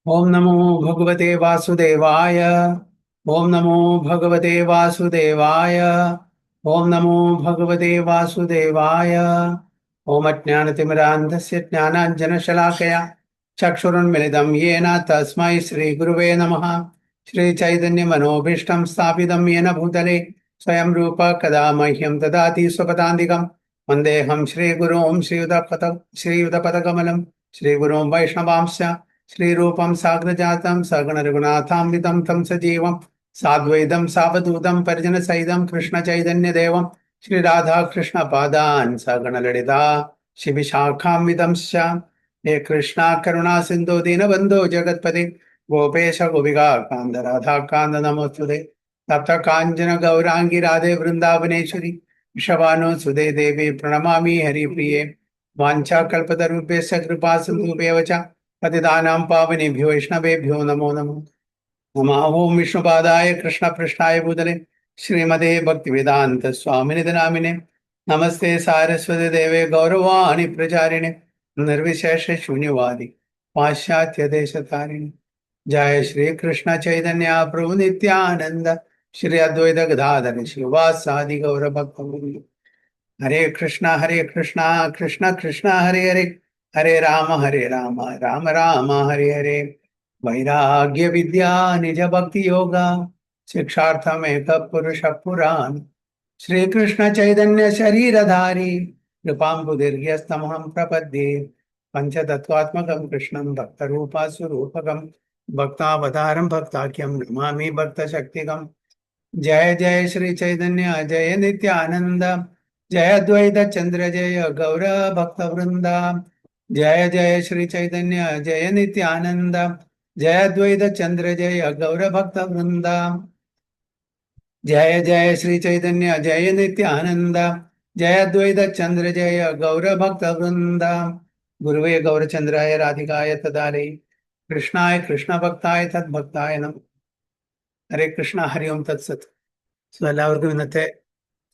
ओम नमो भगवते वासुदेवाय। ओम नमो भगवते वासुदेवाय। ओम नमो भगवते वासुदेवाय। ओम अज्ञानतिमिरान्धस्य ज्ञानाञ्जनशलाकया चक्षुरुन्मिलितं येन तस्मै श्रीगुरुवे नमः। श्रीचैतन्यमनोभीष्टं स्थापितं येन भूतले स्वयं रूप कदा मह्यं ददाति स्वपदान्तिकं। वन्देऽहं श्रीगुरुं श्रीयुतपदकमलं श्रीगुरुं वैष्णवांश्च श्रीरूपं साग्रजातं सगुणरघुनाथान्वितं तं सजीवं साद्वैतं सावधूतं परिजनसहितं कृष्णचैतन्यदेवं श्रीराधाकृष्णपादान् सगणललिता शिविशाखान्वितंश्च। हे कृष्णा करुणा सिन्धु दीनबन्धो जगत्पते गोपेश गोपिका कान्त राधाकान्त नमोस्तुते। तप्त काञ्चन गौराङ्गी राधे वृन्दावनेश्वरी वृषभानुसुते देवी प्रणमामि हरिप्रिये। वाञ्छाकल्पतरुभ्यश्च कृपा सिन्धुभ्येव च पतितानां पावनेभ्यो वैष्णवेभ्यो नमो नमः। नमः ओं विष्णुपादाय कृष्णपृष्ठाय भूतले श्रीमते भक्तिवेदान्त स्वामिनिति नामिने नमस्ते सारस्वती देवे गौरवाणि प्रचारिणे निर्विशेष शून्यवादी पाश्चात्य देशतारिणे। जय श्री कृष्ण चैतन्य प्रभु नित्यानंद श्री अद्वैत गदाधर शिवासादि गौर भक्त। हरे कृष्णा कृष्ण कृष्ण हरे हरे हरे राम राम राम हरे हरे। वैराग्य विद्या निज भक्ति योगा शिक्षार्थम एक पुरुष पुराण श्री कृष्ण चैतन्य शरीरधारी कृपाम्बुदीर्घस्तमहं प्रपद्ये। पंचतत्वात्मकं कृष्णं भक्तरूपा स्वरूपकं भक्तावतारं भक्ताख्यं नमामि भक्तशक्तिकम्। जय जय श्री चैतन्य जय नित्यानंद जय अद्वैत चंद्र जय गौर भक्त वृंदा। जय जय श्री चैतन्य जय नित्यानंद जय अद्वैत चंद्र जय गौर भक्त वृंदा। जय जय श्री चैतन्य जय नित्यानंद जय अद्वैत चंद्र जय गौर भक्त वृंदा। गुरुवे गौरचंद्राय राधिकाय तदारे कृष्णाय कृष्ण भक्ताय तद्भक्ताय नमः। हरे कृष्ण हरि ओम तत्सत। എല്ലാവർക്കും ഇന്നത്തെ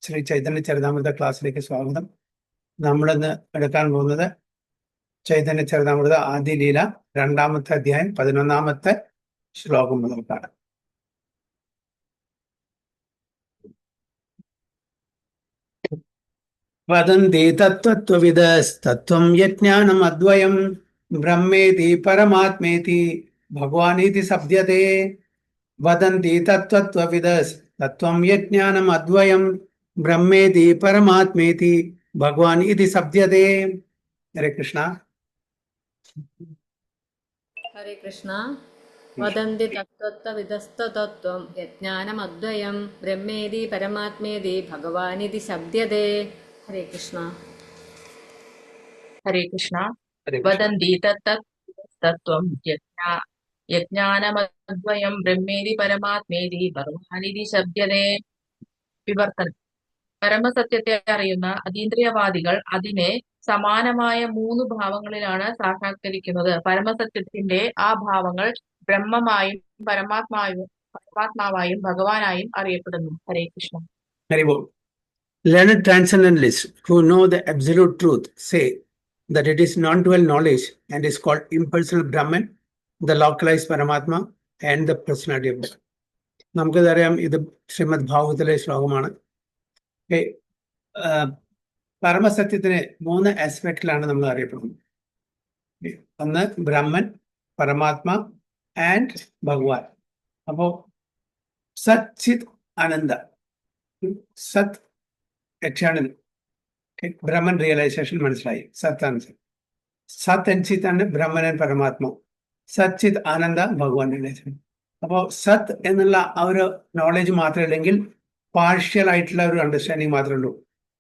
ശ്രീ ചൈതന്യ ചരിതാമൃത ക്ലാസ്സിലേക്ക് സ്വാഗതം. നമ്മളിന്ന് എടുക്കാൻ പോകുന്നത് ചൈതന്യ ചരിതാമൃത ആദ്യ ലീല രണ്ടാമത്തെ അധ്യായം 11-ാമത്തെ ശ്ലോകം മുതൽക്കാണ്. വദന്തി തത്വവിദസ്തത്വം യജ്ഞാനം അദ്വയം ബ്രഹ്മേതി പരമാത്മേതി ഭഗവാനീതി സബ്ദത്തെ. വദന്തി തത്വവിദസ്തത്വം യജ്ഞാനം അദ്വയം ബ്രഹ്മേതി പരമാത്മേതി ഭഗവാൻ ഇതി സബ്ദത്തെ. ഹരേ കൃഷ്ണ. हरे कृष्णा। वदन्ति तत्त्वविदस्ततत्त्वं यज्ञानमद्वयं ब्रह्मेति परमात्मेति भगवानिति शब्द्यते। हरे कृष्णा। हरे कृष्णा। हरे कृष्ण. वदन्ति तत्त्वं यज्ञानमद्वयं ब्रह्मेति परमात्मेति ഭഗവാനിതി ശബ്ദത്തെ. വിവർത്തനം. പരമസത്യത്തെ അറിയുന്ന അതീന്ദ്രിയവാദികൾ അതിനെ സമാനമായ 3 ഭാവങ്ങളിലാണ് സാക്ഷാത്കരിക്കുന്നത്. പരമസത്യത്തിന്റെ ആ ഭാവങ്ങൾ ബ്രഹ്മമായും പരമാത്മാവായും ഭഗവാനായും അറിയപ്പെടുന്നു. ഹരേ Krishna. Hare Bol. Learned transcendentalists who know the absolute truth say that it is non-dual knowledge and is called impersonal Brahman, the localized Paramatma, and the personality of God. നമുക്കറിയാം ഇത് ശ്രീമദ് ഭാഗവതിലെ ശ്ലോകമാണ്. പരമസത്യത്തിന് 3 ആസ്പെക്റ്റിലാണ് നമ്മൾ അറിയപ്പെടുന്നത്. ഒന്ന് ബ്രഹ്മൻ, പരമാത്മ ആൻഡ് ഭഗവാൻ. അപ്പോ സത് ചിത് ആനന്ദ, സത് എറ്റേണൽ, ബ്രഹ്മൻ റിയലൈസേഷൻ മനസ്സിലായി. സത്താണ് സത് and ചിത് ആണ് ബ്രഹ്മൻ ആൻഡ് പരമാത്മ. സത് ചിത് ആനന്ദ ഭഗവാൻ റിയലൈസേഷൻ. അപ്പോൾ സത് എന്നുള്ള ആ ഒരു നോളജ് മാത്രമല്ലെങ്കിൽ പാർഷ്യൽ ആയിട്ടുള്ള ഒരു അണ്ടർസ്റ്റാൻഡിങ് മാത്രമേ ഉള്ളൂ.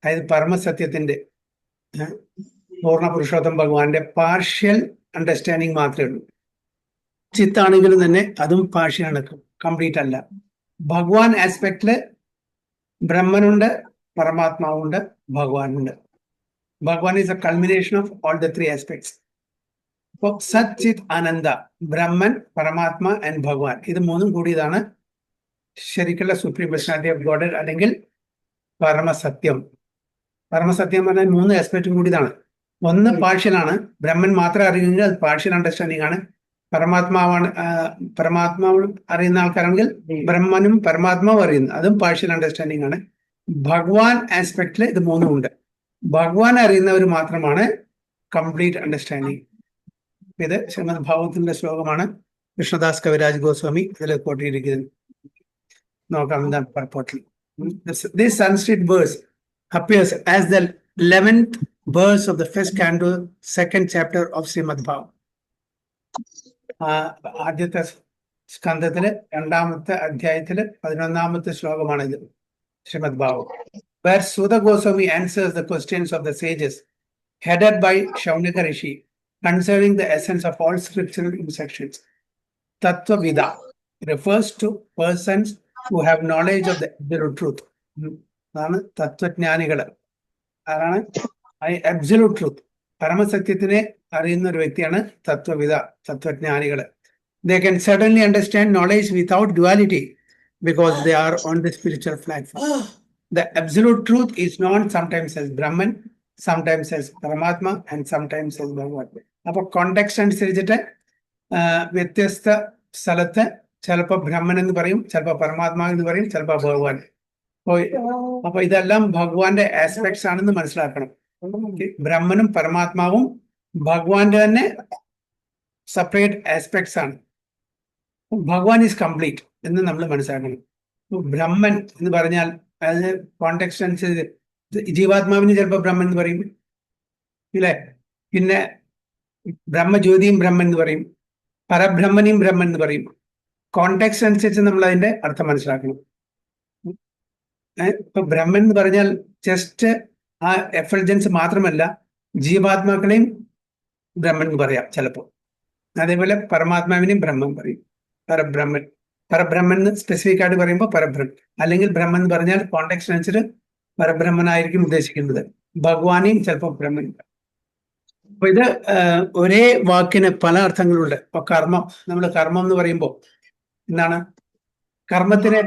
അതായത് പരമസത്യത്തിന്റെ പൂർണ്ണ പുരുഷോത്തം ഭഗവാന്റെ പാർഷ്യൽ അണ്ടർസ്റ്റാൻഡിങ് മാത്രമേ ഉള്ളൂ. ചിത്താണെങ്കിലും തന്നെ അതും പാർഷ്യലാണ്, കംപ്ലീറ്റ് അല്ല. ഭഗവാൻ ആസ്പെക്റ്റില് ബ്രഹ്മനുണ്ട്, പരമാത്മാവുണ്ട്, ഭഗവാനുണ്ട്. ഭഗവാൻ is A culmination of all the 3 aspects. അപ്പോൾ സത് ചിത് ആനന്ദ, ബ്രഹ്മൻ, പരമാത്മ ആൻഡ് ഭഗവാൻ, ഇത് 3ഉം കൂടിയതാണ് ശരിക്കുള്ള സുപ്രീം പേഴ്സണാലിറ്റി ഓഫ് ഗോഡ്, അല്ലെങ്കിൽ പരമസത്യം. പരമസത്യം പറഞ്ഞാൽ 3 ആസ്പെക്റ്റും കൂടിയതാണ്. ഒന്ന് പാർഷ്യലാണ്, ബ്രഹ്മൻ മാത്രം അറിയുമെങ്കിൽ അത് പാർഷ്യൽ അണ്ടർസ്റ്റാൻഡിംഗ് ആണ്. പരമാത്മാവാണ് പരമാത്മാവ് അറിയുന്ന ആൾക്കാരാണെങ്കിൽ ബ്രഹ്മനും പരമാത്മാവും അറിയുന്നു, അതും പാർഷ്യൽ അണ്ടർസ്റ്റാൻഡിംഗ് ആണ്. ഭഗവാൻ ആസ്പെക്റ്റിൽ ഇത് മൂന്നും ഉണ്ട്. ഭഗവാൻ അറിയുന്നവർ മാത്രമാണ് കംപ്ലീറ്റ് അണ്ടർസ്റ്റാൻഡിങ്. ഇത് ശ്രീമദ് ഭാഗവതത്തിന്റെ ശ്ലോകമാണ്. കൃഷ്ണദാസ് കവിരാജ് ഗോസ്വാമി ഇതിൽ കോട്ടിയിരിക്കുന്നത്. നോക്കാം എന്താ പർപ്പോട്ടിൽ. This Sanskrit verse appears as the 11th verse of the first canto, second chapter of Srimad Bhagavatam. ആദ്യത്തെ സ്കന്ധത്തില് രണ്ടാമത്തെ അധ്യായത്തില് 11ാമത്തെ ശ്ലോകമാണിത്, Shrimad Bhagavatam. Where Sudha Goswami answers the questions of the sages headed by Shaunaka Rishi concerning the essence of all scriptural instructions. Tattvavida refers to persons who have knowledge of the absolute truth. അതാണ് തത്വജ്ഞാനികള്. ആരാണ്? Absolute truth, പരമസത്യത്തിനെ അറിയുന്ന ഒരു വ്യക്തിയാണ് തത്വവിദ, തത്വജ്ഞാനികള്. They can certainly understand knowledge without duality because they are on the spiritual platform. The absolute truth is known sometimes as Brahman, sometimes as Paramatma, and sometimes as Bhagavan. അപ്പൊ context അനുസരിച്ചിട്ട് വ്യത്യസ്ത സ്ഥലത്ത് ചിലപ്പോൾ ബ്രഹ്മൻ എന്ന് പറയും, ചിലപ്പോൾ പരമാത്മാവ് എന്ന് പറയും, ചിലപ്പോൾ ഭഗവാൻ. അപ്പൊ ഇതെല്ലാം ഭഗവാന്റെ ആസ്പെക്ട്സ് ആണെന്ന് മനസ്സിലാക്കണം. ബ്രഹ്മനും പരമാത്മാവും ഭഗവാന്റെ തന്നെ സെപ്പറേറ്റ് ആസ്പെക്ട്സ് ആണ്. ഭഗവാൻ ഈസ് കംപ്ലീറ്റ് എന്ന് നമ്മൾ മനസ്സിലാക്കണം. ബ്രഹ്മൻ എന്ന് പറഞ്ഞാൽ അതിന് കോണ്ടെക്സ്റ്റ് അനുസരിച്ച് ജീവാത്മാവിന് ചിലപ്പോൾ ബ്രഹ്മൻ എന്ന് പറയും, ഇല്ലേ? പിന്നെ ബ്രഹ്മജ്യോതിയും ബ്രഹ്മൻ എന്ന് പറയും, പരബ്രഹ്മനെയും ബ്രഹ്മൻ എന്ന് പറയും. കോണ്ടെക്സ്റ്റ് അനുസരിച്ച് നമ്മൾ അതിന്റെ അർത്ഥം മനസ്സിലാക്കണം. ഇപ്പൊ ബ്രഹ്മൻ എന്ന് പറഞ്ഞാൽ ജസ്റ്റ് ആ എഫൾജൻസ് മാത്രമല്ല, ജീവാത്മാക്കളെയും ബ്രഹ്മൻ എന്ന് പറയാം ചിലപ്പോൾ. അതേപോലെ പരമാത്മാവിനെയും ബ്രഹ്മൻ പറയും, പരബ്രഹ്മൻ. പരബ്രഹ്മൻ എന്ന് സ്പെസിഫിക് ആയിട്ട് പറയുമ്പോൾ പരബ്രഹ്മൻ, അല്ലെങ്കിൽ ബ്രഹ്മൻ എന്ന് പറഞ്ഞാൽ കോണ്ടെക്സ്റ്റ് അനുസരിച്ച് പരബ്രഹ്മനായിരിക്കും ഉദ്ദേശിക്കുന്നത്. ഭഗവാനെയും ചിലപ്പോൾ ബ്രഹ്മൻ. അപ്പൊ ഇത് ഒരേ വാക്കിന് പല അർത്ഥങ്ങളുണ്ട്. ഇപ്പൊ കർമ്മം, നമ്മൾ കർമ്മം എന്ന് പറയുമ്പോൾ എന്താണ്? കർമ്മത്തിന്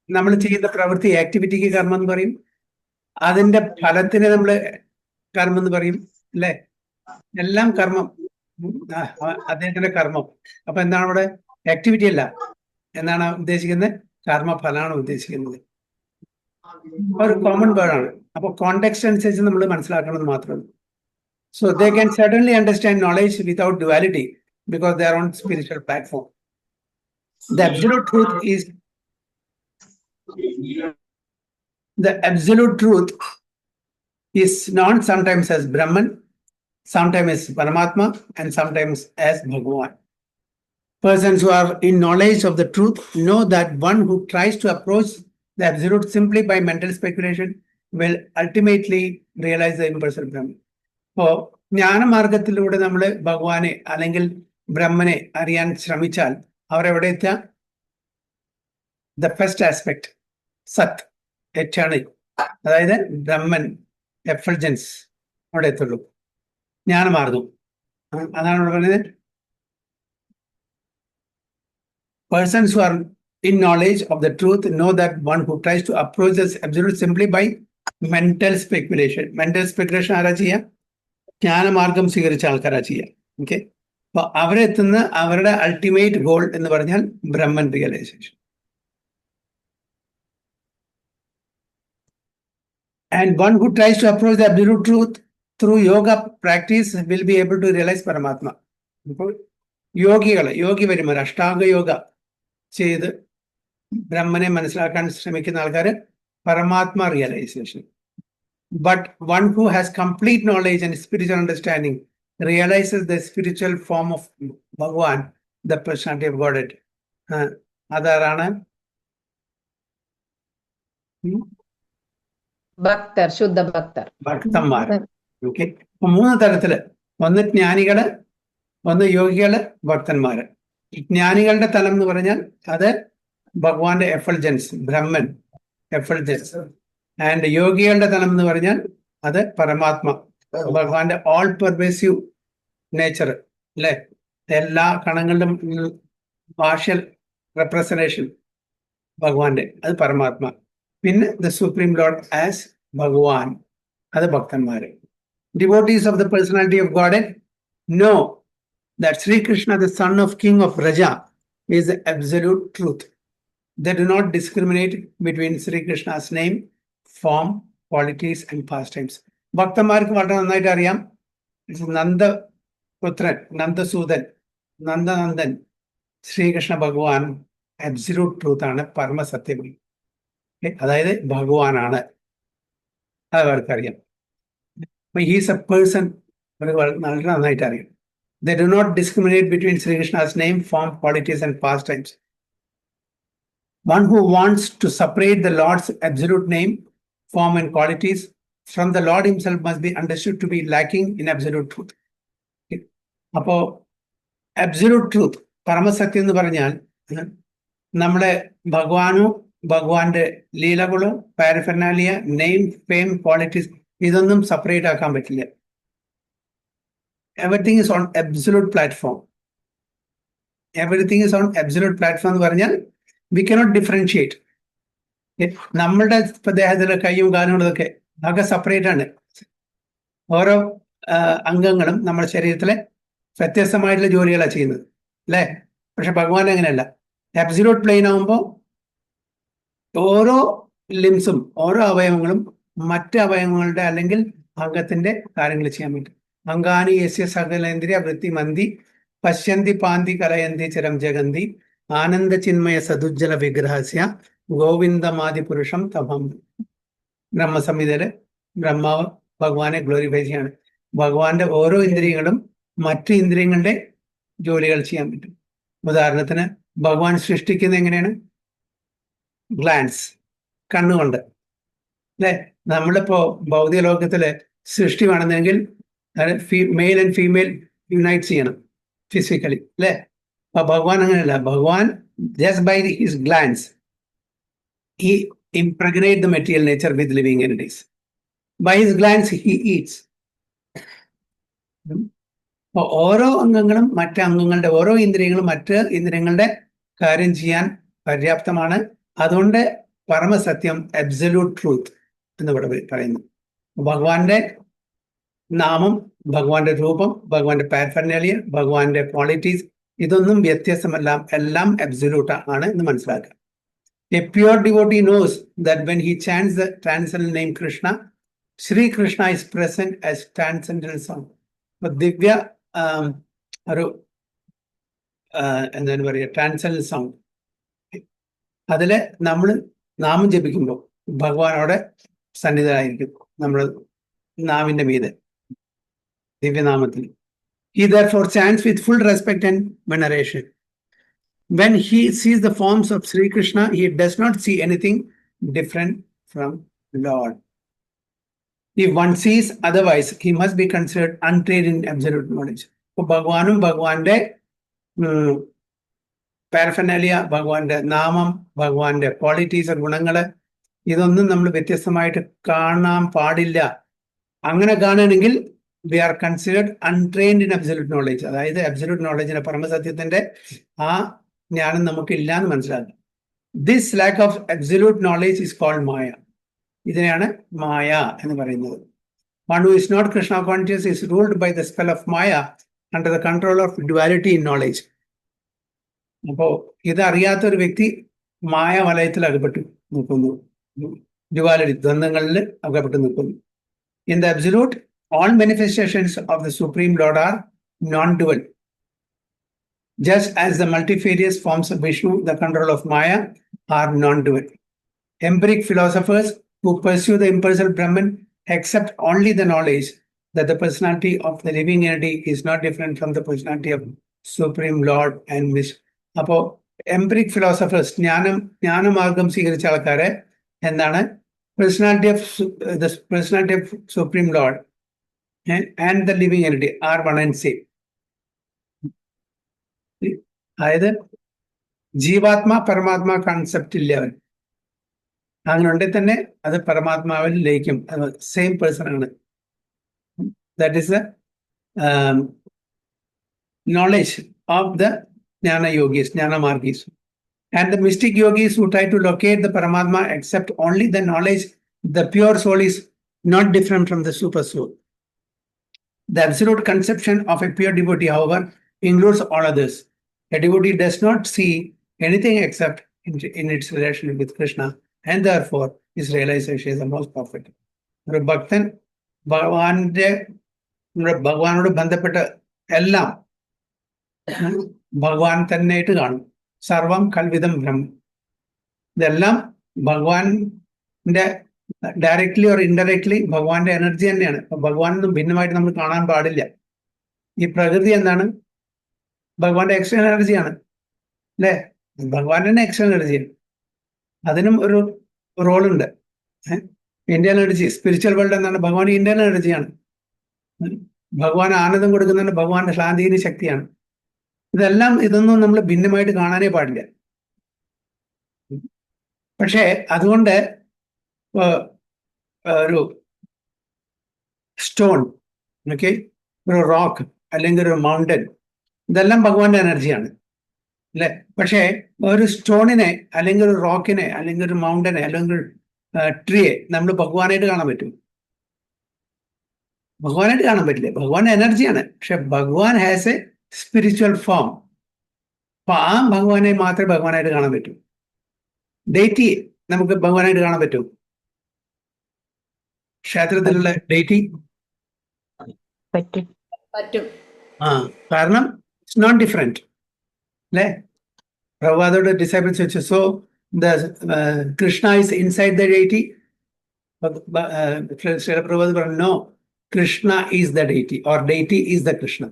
നമ്മൾ ചെയ്യുന്ന പ്രവൃത്തി, ആക്ടിവിറ്റിക്ക് കർമ്മം എന്ന് പറയും. അതിന്റെ ഫലത്തിന് നമ്മൾ കർമ്മം എന്ന് പറയും, അല്ലേ? എല്ലാം കർമ്മം, അദ്ദേഹത്തിന്റെ കർമ്മം. അപ്പൊ എന്താണ് അവിടെ? ആക്ടിവിറ്റി അല്ല, എന്നാണ് ഉദ്ദേശിക്കുന്നത്? കർമ്മഫലമാണ് ഉദ്ദേശിക്കുന്നത്. ഒരു കോമൺ വേർഡാണ്. അപ്പൊ കോണ്ടെക്സ്റ്റ് അനുസരിച്ച് നമ്മൾ മനസ്സിലാക്കണമെന്ന് മാത്രമേ. So they can certainly understand knowledge without duality because they are on spiritual platform. The absolute truth is known sometimes as Brahman, sometimes as Paramatma, and sometimes as Bhagavan. Persons who are in knowledge of the truth know that one who tries to approach the absolute simply by mental speculation will ultimately realize the impersonal Brahman. അപ്പോ ജ്ഞാനമാർഗത്തിലൂടെ നമ്മൾ ഭഗവാനെ അല്ലെങ്കിൽ ബ്രഹ്മനെ അറിയാൻ ശ്രമിച്ചാൽ അവരെവിടെ എത്തുക? The first aspect, Sat, eternal, അതായത് ബ്രഹ്മൻ, എഫൾജൻസ്, അവിടെ എത്തുള്ളൂ. ജ്ഞാനമാർഗം അതാണ് ഇവിടെ പറയുന്നത്. Persons who are in knowledge of the truth know that one who tries to approach this absolute simply by mental speculation. Mental speculation ആരാ ചെയ്യുക? ജ്ഞാനമാർഗം സ്വീകരിച്ച ആൾക്കാരാ ചെയ്യുക. ഓക്കെ, അപ്പൊ അവരെത്തുന്ന അവരുടെ അൾട്ടിമേറ്റ് ഗോൾ എന്ന് പറഞ്ഞാൽ Brahman realisation. And one who tries to approach the absolute truth through yoga practice will be able to realize Paramatma. ഇപ്പോൾ യോഗി വരുമ്പോൾ അഷ്ടാംഗ യോഗ ചെയ്ത് ബ്രഹ്മനെ മനസ്സിലാക്കാൻ ശ്രമിക്കുന്ന ആൾക്കാർ പരമാത്മ realisation. But one who has complete knowledge and spiritual understanding realizes the spiritual form of Bhagavan, the personality of Godhead. അതാരാണ്? ഭക്തർ, ശുദ്ധ ഭക്തർ, ഭക്തന്മാർ. ഓക്കെ, അപ്പൊ 3 തരത്തില്, ഒന്ന് ജ്ഞാനികള്, ഒന്ന് യോഗികള്, ഭക്തന്മാര്. ജ്ഞാനികളുടെ തലം എന്ന് പറഞ്ഞാൽ അത് ഭഗവാന്റെ എഫൾജൻസ്, ബ്രഹ്മൻ എഫൾജൻസ്. ആൻഡ് യോഗികളുടെ തലം എന്ന് പറഞ്ഞാൽ അത് പരമാത്മ, ഭഗവാന്റെ ഓൾ പെർവേസീവ് നേച്ചർ, അല്ലെ? എല്ലാ കണങ്ങളിലും പാർഷ്യൽ റെപ്രസെന്റേഷൻ ഭഗവാന്റെ, അത് പരമാത്മ. പിന്നെ the supreme Lord as Bhagavan, അത് ഭക്തന്മാര്. Devotees of the personality of God no that Sri Krishna, the son of King of Raja, is the absolute truth. They do not discriminate between Sri Krishna's name, form, qualities, and pastimes. ഭക്തന്മാർക്ക് വളരെ നന്നായിട്ട് അറിയാം, നന്ദപുത്രൻ, നന്ദസൂതൻ, നന്ദനന്ദൻ, ശ്രീകൃഷ്ണ ഭഗവാൻ absolute truth ആണ്, പരമസത്യം. അതായത് ഭഗവാനാണ്, അത് അവർക്കറിയാം. ഹീസ് എ പേഴ്സൺ, വളരെ നന്നായിട്ട് അറിയാം. They do not discriminate between Sri Krishna's name, form, qualities, and pastimes. One who wants to separate the Lord's absolute name, form, and qualities from the Lord himself must be understood to be lacking in absolute truth. അപ്പോ absolute truth, പരമസത്യം എന്ന് പറഞ്ഞാൽ നമ്മുടെ ഭഗവാനോ, ഭഗവാന്റെ ലീലകളോ, paraphernalia, name, fame, qualities, ഇതൊന്നും separate ആക്കാൻ പറ്റില്ല. Everything is on absolute platform. Everything is on absolute platform എന്ന് പറഞ്ഞാൽ we cannot differentiate. നമ്മളുടെ ദേഹത്തിലെ കൈയും കാലുകളൊക്കെ ആകെ സെപ്പറേറ്റ് ആണ്. ഓരോ അംഗങ്ങളും നമ്മുടെ ശരീരത്തിലെ വ്യത്യസ്തമായിട്ടുള്ള ജോലികളാണ് ചെയ്യുന്നത്, അല്ലേ? പക്ഷെ ഭഗവാൻ അങ്ങനെയല്ല. അബ്സല്യൂട്ട് പ്ലെയിൻ ആകുമ്പോൾ ഓരോ ലിംസും, ഓരോ അവയവങ്ങളും മറ്റ് അവയവങ്ങളുടെ അല്ലെങ്കിൽ അംഗത്തിന്റെ കാര്യങ്ങൾ ചെയ്യാൻ പറ്റും. അംഗാനി യസ്യ സകലേന്ദ്രിയ വൃത്തി മന്തി പശ്യന്തി പാന്തി കലയന്തി ചിരം ജഗന്തി ആനന്ദ ചിന്മയ സദുജ്ജല വിഗ്രഹസ്യ ഗോവിന്ദമാദി പുരുഷം തമം. ബ്രഹ്മസംഹിതയില് ബ്രഹ്മാവ് ഭഗവാനെ ഗ്ലോറിഫൈ ചെയ്യാണ്. ഭഗവാന്റെ ഓരോ ഇന്ദ്രിയങ്ങളും മറ്റ് ഇന്ദ്രിയങ്ങളുടെ ജോലികൾ ചെയ്യാൻ പറ്റും. ഉദാഹരണത്തിന് ഭഗവാൻ സൃഷ്ടിക്കുന്നത് എങ്ങനെയാണ്? ഗ്ലാൻസ്, കണ്ണുകൊണ്ട്, അല്ലെ? നമ്മളിപ്പോ ഭൗതിക ലോകത്തില് സൃഷ്ടി വേണമെന്നെങ്കിൽ മെയിൽ ആൻഡ് ഫീമെയിൽ യുണൈറ്റ് ചെയ്യണം ഫിസിക്കലി, അല്ലെ? അപ്പൊ ഭഗവാൻ അങ്ങനെയല്ല. ഭഗവാൻ just by his glance he impregnate the material nature with living entities. By his glance he eats. അപ്പൊ ഓരോ അംഗങ്ങളും മറ്റ് അംഗങ്ങളുടെ, ഓരോ ഇന്ദ്രിയങ്ങളും മറ്റ് ഇന്ദ്രിയങ്ങളുടെ കാര്യം ചെയ്യാൻ പര്യാപ്തമാണ്. അതുകൊണ്ട് പരമസത്യം, അബ്സല്യൂട്ട് ട്രൂത്ത് എന്നിവിടെ പറയുന്നു. ഭഗവാന്റെ നാമം, ഭഗവാന്റെ രൂപം, ഭഗവാന്റെ പാരഫെർനാലിയ, ഭഗവാന്റെ ക്വാളിറ്റീസ്, ഇതൊന്നും വ്യത്യസ്തമല്ല, എല്ലാം അബ്സല്യൂട്ട് ആണ് എന്ന് മനസ്സിലാക്കുക. A pure devotee knows that when he chants the transcendental name Krishna, Sri Krishna is present as transcendental sound. But Divya, എന്താണ് പറയുക, ട്രാൻസെൻഡൽ സൗണ്ട്. അതില് നമ്മൾ നാമം ജപിക്കുമ്പോൾ ഭഗവാനോടെ സന്നിധനായിരിക്കും നമ്മൾ നാവിന്റെ മീതെ, ദിവ്യനാമത്തിൽ. He therefore chants with full respect and veneration. When he sees the forms of Sri Krishna, he does not see anything different from Lord. If one sees otherwise, he must be considered untrained in absolute knowledge. So ഭഗവാനും ഭഗവാന്റെ paraphernalia, ഭഗവാന്റെ നാമം, ഭഗവാന്റെ qualities, ഗുണങ്ങള്, ഇതൊന്നും നമ്മൾ വ്യത്യസ്തമായിട്ട് കാണാൻ പാടില്ല. അങ്ങനെ കാണണമെങ്കിൽ we are considered untrained in absolute knowledge. അതായത് അബ്സല്യൂട്ട് നോളജിന്റെ, പരമസത്യത്തിന്റെ ആ ജ്ഞാനം നമുക്കില്ല എന്ന് മനസ്സിലാക്കുക. This lack of absolute knowledge is called Maya. ഇതിനെയാണ് മായ എന്ന് പറയുന്നത്. One who is not Krishna conscious is ruled by the spell of Maya under the control of duality in knowledge. അപ്പോ ഇതറിയാത്ത ഒരു വ്യക്തി മായ വലയത്തിൽ അകപ്പെട്ടു നിൽക്കുന്നു, ഡ്യുവാലിറ്റി, ദ്വന്ദ്ങ്ങളിൽ അകപ്പെട്ടു നിൽക്കുന്നു. In the absolute, all manifestations of the Supreme Lord are non-dual. Just as the multifarious forms of Vishnu, the control of Maya, are non-dual. Empiric philosophers who pursue the impersonal Brahman accept only the knowledge that the personality of the living entity is not different from the personality of Supreme Lord and Vishnu. അപ്പോ എംപിറിക് philosophers, ജ്ഞാനമാർഗം സ്വീകരിച്ച ആൾക്കാരെ എന്താണ്, personality of Supreme Lord and the living entity are one and same. അതായത് ജീവാത്മാ പരമാത്മാ concept ഇല്ല അവൻ. അങ്ങനെ ഉണ്ടെങ്കിൽ തന്നെ അത് പരമാത്മാവിൽ ലയിക്കും, സെയിം പേഴ്സൺ ആണ്. That is the knowledge of the ജ്ഞാന യോഗീസ്, ജ്ഞാന മാർഗീസ്. And the mystic yogis who try to locate the Paramatma accept only the knowledge the pure soul is not different from the super soul. The absolute conception of a pure devotee, however, includes all others. A devotee does not see anything except in its relation with Krishna, and therefore his realization is the most perfect. ഒരു ഭക്തൻ ഭഗവാനോട് ബന്ധപ്പെട്ട എല്ലാം ഭഗവാൻ തന്നെയായിട്ട് കാണും. സർവം കൽവിതം ബ്രഹ്മം. ഇതെല്ലാം ഭഗവാന്റെ ഡയറക്ട്ലി ഓർ ഇൻഡയറക്ട്ലി ഭഗവാന്റെ എനർജി തന്നെയാണ്. അപ്പൊ ഭഗവാനൊന്നും ഭിന്നമായിട്ട് നമ്മൾ കാണാൻ പാടില്ല. ഈ പ്രകൃതി എന്താണ്? ഭഗവാന്റെ എക്സ്റ്റേണൽ എനർജിയാണ് അല്ലേ? ഭഗവാന്റെ തന്നെ എക്സ്റ്റേണൽ എനർജിയാണ്. അതിനും ഒരു റോളുണ്ട്. ഇന്ത്യൻ എനർജി, സ്പിരിച്വൽ വേൾഡ് എന്താണ്? ഭഗവാൻ ഇന്ത്യൻ എനർജിയാണ്. ഭഗവാൻ ആനന്ദം കൊടുക്കുന്നതാണ് ഭഗവാന്റെ ശാന്തിന് ശക്തിയാണ്. ഇതൊന്നും നമ്മൾ ഭിന്നമായിട്ട് കാണാനേ പാടില്ല. പക്ഷേ അതുകൊണ്ട് ഒരു സ്റ്റോൺ, ഓക്കെ, ഒരു റോക്ക് അല്ലെങ്കിൽ ഒരു മൗണ്ടൻ, ഇതെല്ലാം ഭഗവാന്റെ എനർജിയാണ് അല്ലെ? പക്ഷേ ഒരു സ്റ്റോണിനെ അല്ലെങ്കിൽ ഒരു റോക്കിനെ അല്ലെങ്കിൽ ഒരു മൗണ്ടനെ അല്ലെങ്കിൽ ട്രീയെ നമ്മൾ ഭഗവാനായിട്ട് കാണാൻ പറ്റും? ഭഗവാനായിട്ട് കാണാൻ പറ്റില്ല. ഭഗവാൻ എനർജിയാണ്. പക്ഷെ ഭഗവാൻ ഹാസ് എ സ്പിരിച്വൽ ഫോം. അപ്പൊ ആ ഭഗവാനെ മാത്രമേ ഭഗവാനായിട്ട് കാണാൻ പറ്റൂ. ഡേറ്റി നമുക്ക് ഭഗവാനായിട്ട് കാണാൻ പറ്റും? ക്ഷേത്രത്തിലുള്ള ഡേറ്റി പറ്റും. പറ്റും. കാരണം ഇറ്റ്സ് നോട്ട് ഡിഫറെന്റ് അല്ലേ? പ്രഭുപാദോട് ഡിസൈബിൾസ് വെച്ചു, so the Krishna is inside the deity. Prabhupad പറഞ്ഞു, no, Krishna is the deity or deity is the Krishna,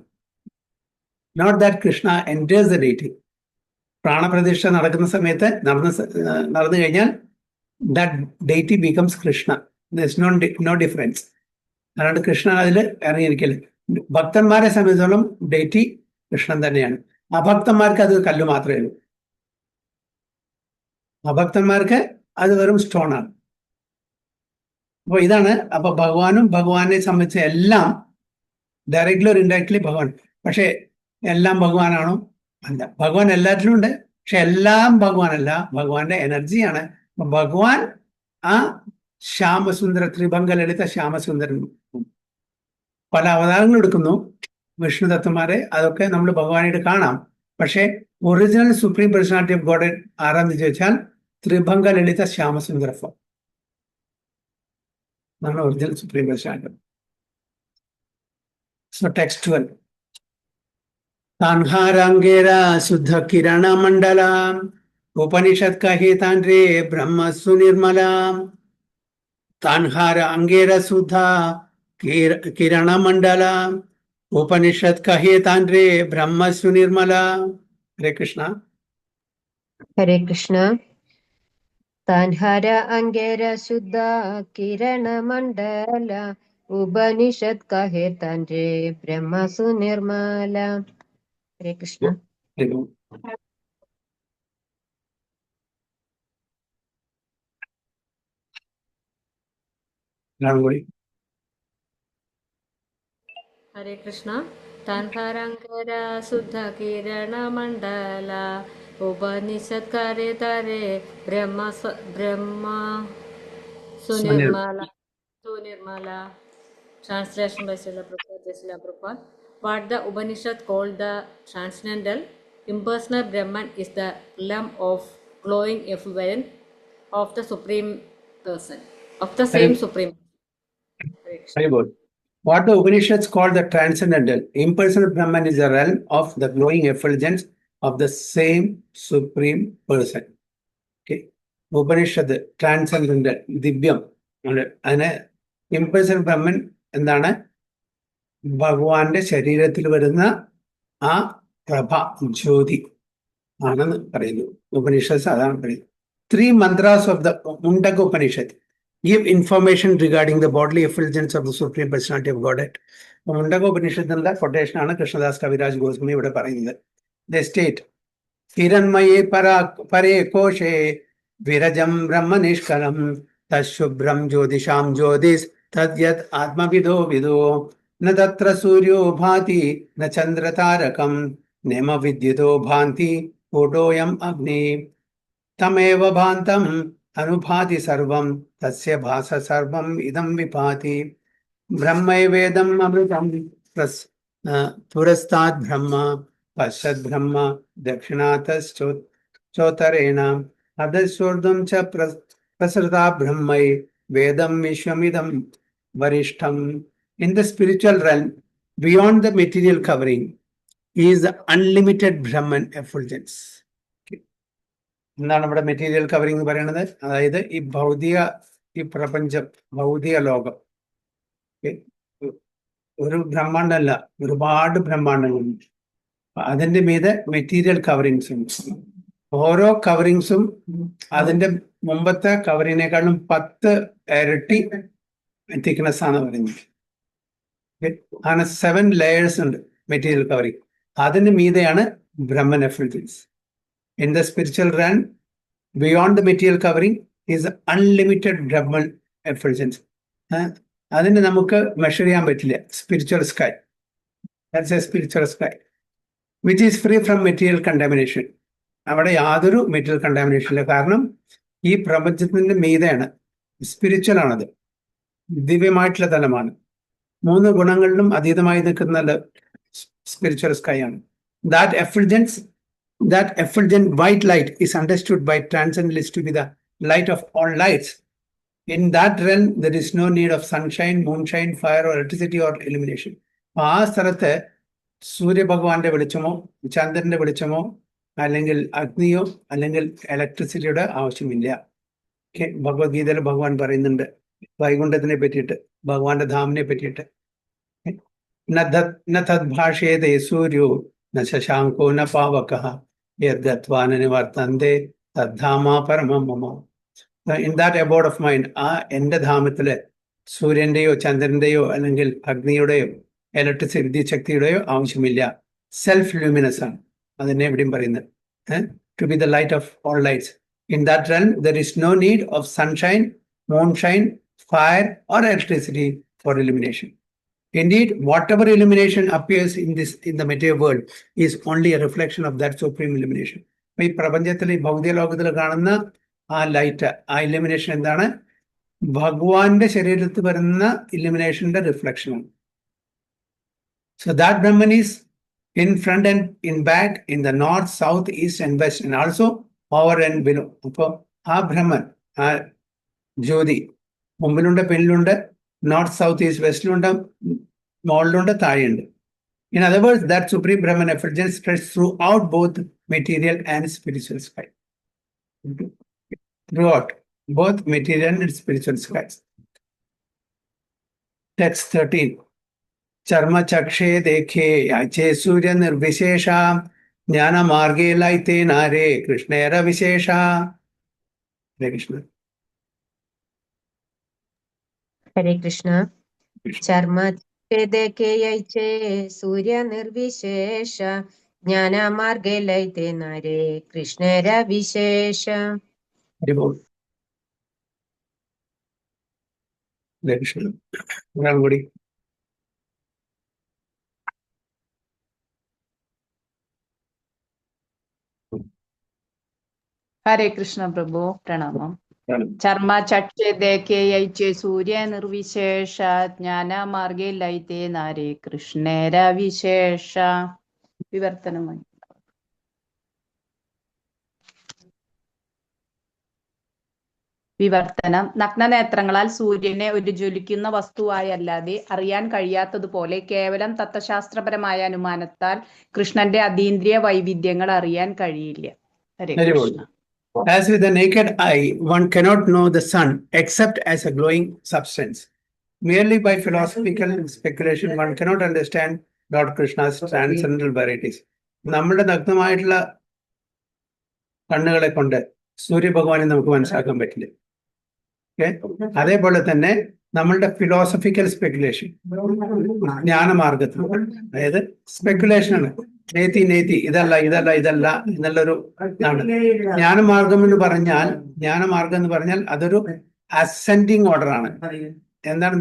not that Krishna enters the deity. പ്രാണപ്രതിഷ്ഠ നടക്കുന്ന സമയത്ത് നടന്നു കഴിഞ്ഞാൽ that deity becomes Krishna. No difference. അല്ലാണ്ട് കൃഷ്ണ അതിൽ ഇറങ്ങിയിരിക്കല്. ഭക്തന്മാരെ സംബന്ധിച്ചോളം ഡേറ്റി കൃഷ്ണൻ തന്നെയാണ്. അഭക്തന്മാർക്ക് അത് കല്ല് മാത്രമേ ഉള്ളൂ. അഭക്തന്മാർക്ക് അത് വെറും സ്റ്റോൺ ആണ്. അപ്പൊ ഇതാണ്. അപ്പൊ ഭഗവാനും ഭഗവാനെ സംബന്ധിച്ച എല്ലാം ഡയറക്ട്ലി ഒരു ഇൻഡയറക്ട്ലി ഭഗവാൻ. പക്ഷെ എല്ലാം ഭഗവാനാണോ? അല്ല. ഭഗവാൻ എല്ലാറ്റിലും ഉണ്ട്. പക്ഷെ എല്ലാം ഭഗവാനല്ല, ഭഗവാന്റെ എനർജിയാണ്. ഭഗവാൻ ആ ശ്യാമസുന്ദര, ത്രിഭംഗ ലളിത ശ്യാമസുന്ദരൻ പല അവതാരങ്ങൾ എടുക്കുന്നു വിഷ്ണു തത്വന്മാരെ. അതൊക്കെ നമ്മൾ ഭഗവാനായിട്ട് കാണാം. പക്ഷെ original supreme personality of God ആരാന്ന് ചോദിച്ചാൽ ത്രിഭംഗ ലളിത ശ്യാമസുന്ദര ഫോം ആണ് original supreme personality. So text 12. താൻഹാരാംഗേര ശുദ്ധ കിരണ മണ്ഡല ഉപനിഷത് കഹേ താൻരേ ബ്രഹ്മസു നിർമ്മല. താൻഹാര അംഗേര ശുദ്ധ കിരണ മണ്ഡല ഉപനിഷത് കഹേ താൻരേ ബ്രഹ്മസു നിർമ്മല. ഹരേ കൃഷ്ണ. ഹരേ കൃഷ്ണ. താൻഹാര അംഗേര ശുദ്ധ കിരണ മണ്ഡല ഉപനിഷത് കഹേ താൻരേ ബ്രഹ്മസു നിർമ്മല. ഹരേ കൃഷ്ണ. ഹരേ കൃഷ്ണ. താൻഹാരാങ്കര ശുദ്ധ കിരണ മണ്ഡല ഉപനിഷത് കരേ തരേ ബ്രഹ്മ സുനിർമല. Translation by Srila Prabhupada. What the Upanishad called the transcendental, impersonal Brahman is the realm of glowing effluence of the Supreme Person, of the same Supreme. Very good. What the Upanishads call the transcendental, impersonal Brahman is the realm of the glowing effulgence of the same Supreme Person. Okay. Upanishad, transcendental, Divyam. അതിന് impersonal Brahman എന്താണ്? ഭഗവാന്റെ ശരീരത്തിൽ വരുന്ന ആ പ്രഭ, ജ്യോതി ആണെന്ന് പറയുന്നു ഉപനിഷത്ത്. അതാണ് പറയുന്നത്. 3 mantras of the Mundaka Upanishad give information regarding the bodily effulgence of the Supreme Personality of Godhead. Mundaka Upanishad എന്നുള്ള കൊട്ടേഷൻ ആണ് കൃഷ്ണദാസ് കവിരാജ് ഗോസ്വാമി ഇവിടെ പറയുന്നത്. They state, ഹിരൺമയേ പരേ കോശേ വിരജം ബ്രഹ്മനിഷ്കലം തശുഭ്രം ജ്യോതിഷാം ജ്യോതിസ് തദ്യത് ആത്മവിദോ വിദോ ന തത്ര സൂര്യോ ഭാതി ന ചന്ദ്രതാരകം നേമ വിദ്യുതോ ഭാന്തി കൂടോയം അഗ്നി തമേവ ഭാന്തം അനുഭാതി സർവം തസ്യ ഭാസ സർവം ഇദം വിഭാതി ബ്രഹ്മൈവേദം അമൃതം പുരസ്താദ് ബ്രഹ്മ പശ്ചത് ബ്രഹ്മ ദക്ഷിണാതശ്ചോത്തരേണ അധസ്വർദ്ധം ച പ്രസൃതാ ബ്രഹ്മൈ വേദം വിശ്വമിദം വരിഷ്ഠം. In the spiritual realm, beyond the material covering, is the unlimited Brahman effulgence. എന്താണ് നമ്മുടെ മെറ്റീരിയൽ കവറിംഗ് എന്ന് പറയുന്നത്? അതായത് ഈ പ്രപഞ്ചം, ഭൗതിക ലോകം, ഒരു ബ്രഹ്മാണ്ടമല്ല, ഒരുപാട് ബ്രഹ്മാണ്ടങ്ങളുണ്ട്. അതിന്റെ മീതെ മെറ്റീരിയൽ കവറിങ്സും, ഓരോ കവറിങ്സും അതിന്റെ മുമ്പത്തെ കവറിങ്ങിനേക്കാളും 10 ഇരട്ടി തിക്നെസ് ആണ് പറയുന്നത്. അങ്ങനെ 7 layers ഉണ്ട് മെറ്റീരിയൽ കവറിങ്. അതിന് മീതെയാണ് Brahman എഫൾജൻസ്. In the spiritual realm, beyond the material covering is unlimited Brahman effulgence. അതിന് നമുക്ക് മെഷർ ചെയ്യാൻ പറ്റില്ല. Spiritual sky, that's A spiritual sky which is free from material contamination. അവിടെ യാതൊരു മെറ്റീരിയൽ കണ്ടാമിനേഷൻ ഇല്ല. കാരണം ഈ പ്രപഞ്ചത്തിന്റെ മീതെയാണ്, സ്പിരിച്വൽ ആണത്, ദിവ്യമായിട്ടുള്ള തലമാണ്. 3 ഗുണങ്ങളിലും അതീതമായി നിൽക്കുന്ന സ്പിരിച്വൽ സ്കൈ ആണ്. That effulgent white light is understood by transcendentalists to be the light of all lights. In that realm, there is no need of sunshine, moonshine, fire, or electricity or illumination. ആ സ്ഥലത്ത് സൂര്യഭഗവാന്റെ വെളിച്ചമോ ചന്ദ്രന്റെ വെളിച്ചമോ അല്ലെങ്കിൽ അഗ്നിയോ അല്ലെങ്കിൽ ഇലക്ട്രിസിറ്റിയുടെ ആവശ്യമില്ല. ഭഗവത്ഗീതയിൽ ഭഗവാൻ പറയുന്നുണ്ട് വൈകുണ്ഠത്തിനെ പറ്റിയിട്ട്, ഭഗവാന്റെ ധാമിനെ പറ്റിയിട്ട്. ന തദ്ഭാഷേതേ സൂര്യോ ന ശശാങ്കോ ന പാവകഃ യദ്ഗത്വാ ന നിവർത്തന്തേ തദ്ധാമാ പരമം മമ. In that aboard of mind, ആ എൻ്റെ ധാമത്തില് സൂര്യന്റെയോ ചന്ദ്രന്റെയോ അല്ലെങ്കിൽ അഗ്നിയുടെയോ ഇലക്ട്രിസിറ്റി വിദ്യുച്ഛക്തിയുടെയോ ആവശ്യമില്ല. സെൽഫ് ലൂമിനസ് ആണ് അതിനെ എവിടെയും പറയുന്നത്. To be the light of all lights. In that realm there is no need of sunshine, moonshine, fire or electricity for illumination. Indeed, whatever illumination appears in the material world is only a reflection of that supreme illumination. ഈ പ്രപഞ്ചത്തിൽ, ഈ ഭൗതിക ലോകത്തിൽ കാണുന്ന ആ light, ആ illumination എന്താണ്? ഭഗവാന്റെ ശരീരത്തിൽ വരുന്ന ഇല്ലുമിനേഷന്റെ റിഫ്ലക്ഷനാണ്. So that Brahman is in front and in back, in the north, south, east and west, and also over and below. അപ്പോൾ ആ ബ്രഹ്മൻ, ആ ജ്യോതി മുമ്പിലുണ്ട്, പിന്നിലുണ്ട്, നോർത്ത്, സൗത്ത്, ഈസ്റ്റ്, വെസ്റ്റിലുണ്ട്, മുകളിലുണ്ട്, താഴെയുണ്ട്. In other words, that supreme Brahman effulgence spreads throughout both material and spiritual sky. Throughout both material and spiritual skies. Text 13. ചർമ്മ ചക്ഷേ ദേഖേ യാചേ സൂര്യ നിർവിശേഷ ജ്ഞാന മാർഗേ ലൈതേ നാരേ കൃഷ്ണേര വിശേഷ. ഹരേ കൃഷ്ണ. ഹരേ കൃഷ്ണ. ചർമ്മ ദേഖേ യൈചേ സൂര്യ നിർവിശേഷ ജ്ഞാന മാർഗേ ലൈതേ നാരേ കൃഷ്ണേര വിശേഷ. ഹരേ ബോൾ. ഹരേ കൃഷ്ണ. ഒരാൾ കൂടി. ഹരേ കൃഷ്ണ പ്രഭു, പ്രണാമം. ചർമ്മ ചക്ഷേ ദേഖേ യൈചേ സൂര്യ നിർവിശേഷ ജ്ഞാന മാർഗേ ലൈതേ നാരേ കൃഷ്ണേര വിശേഷ. വിവർത്തനമായി. വിവർത്തനം. നഗ്നനേത്രങ്ങളാൽ സൂര്യനെ ഒരു ജ്വലിക്കുന്ന വസ്തുവായല്ലാതെ അറിയാൻ കഴിയാത്തതുപോലെ കേവലം തത്വശാസ്ത്രപരമായ അനുമാനത്താൽ കൃഷ്ണന്റെ അതീന്ദ്രിയ വൈവിധ്യങ്ങൾ അറിയാൻ കഴിയില്ല. ഹരേ Krishna. As with the naked eye, one cannot know the sun except as a glowing substance. Merely by philosophical speculation, one cannot understand Lord Krishna's transcendental varieties. നമ്മുടെ നഗ്നമായിട്ടുള്ള കണ്ണുകളെ കൊണ്ട് സൂര്യഭഗവാനെ നമുക്ക് മനസ്സിലാക്കാൻ പറ്റില്ല. അതേപോലെ തന്നെ നമ്മളുടെ ഫിലോസഫിക്കൽ സ്പെക്കുലേഷൻ, ജ്ഞാനമാർഗത്തിൽ, അതായത് സ്പെക്കുലേഷൻ ആണ്. നേത്തി ഇതല്ല എന്നുള്ളൊരു ഇതാണ് ജ്ഞാനമാർഗം എന്ന് പറഞ്ഞാൽ അതൊരു അസെൻഡിങ് ഓർഡർ ആണ്. എന്താണ്?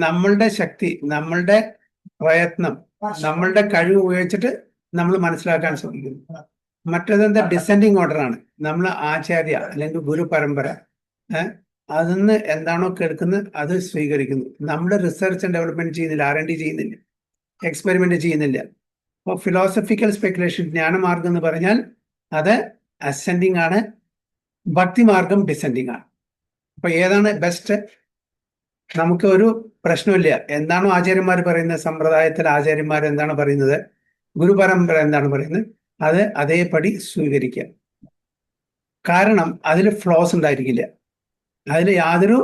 നമ്മളുടെ ശക്തി, നമ്മളുടെ പ്രയത്നം, നമ്മളുടെ കഴിവ് ഉപയോഗിച്ചിട്ട് നമ്മൾ മനസ്സിലാക്കാൻ ശ്രമിക്കുന്നു. മറ്റേതെന്താ? ഡിസെൻഡിങ് ഓർഡർ ആണ്. നമ്മൾ ആചാര്യ അല്ലെങ്കിൽ ഗുരു പരമ്പര അതിന്ന് എന്താണോ കേൾക്കുന്നത് അത് സ്വീകരിക്കുന്നു. നമ്മൾ റിസർച്ച് ആൻഡ് ഡെവലപ്മെന്റ് ചെയ്യുന്നില്ല, R&D ചെയ്യുന്നില്ല, എക്സ്പെരിമെന്റ് ചെയ്യുന്നില്ല. അപ്പോൾ ഫിലോസഫിക്കൽ സ്പെക്കുലേഷൻ ജ്ഞാനമാർഗം എന്ന് പറഞ്ഞാൽ അത് അസെൻഡിങ് ആണ്, ഭക്തിമാർഗം ഡിസെൻഡിങ് ആണ്. അപ്പൊ ഏതാണ് ബെസ്റ്റ്? നമുക്ക് ഒരു പ്രശ്നമില്ല. എന്താണോ ആചാര്യന്മാർ പറയുന്നത്, സമ്പ്രദായത്തിൽ ആചാര്യന്മാർ എന്താണ് പറയുന്നത്, ഗുരുപരമ്പര എന്താണ് പറയുന്നത്, അത് അതേപടി സ്വീകരിക്കുക. കാരണം അതിൽ ഫ്ലോസ് ഉണ്ടായിരിക്കില്ല, അതിൽ യാതൊരു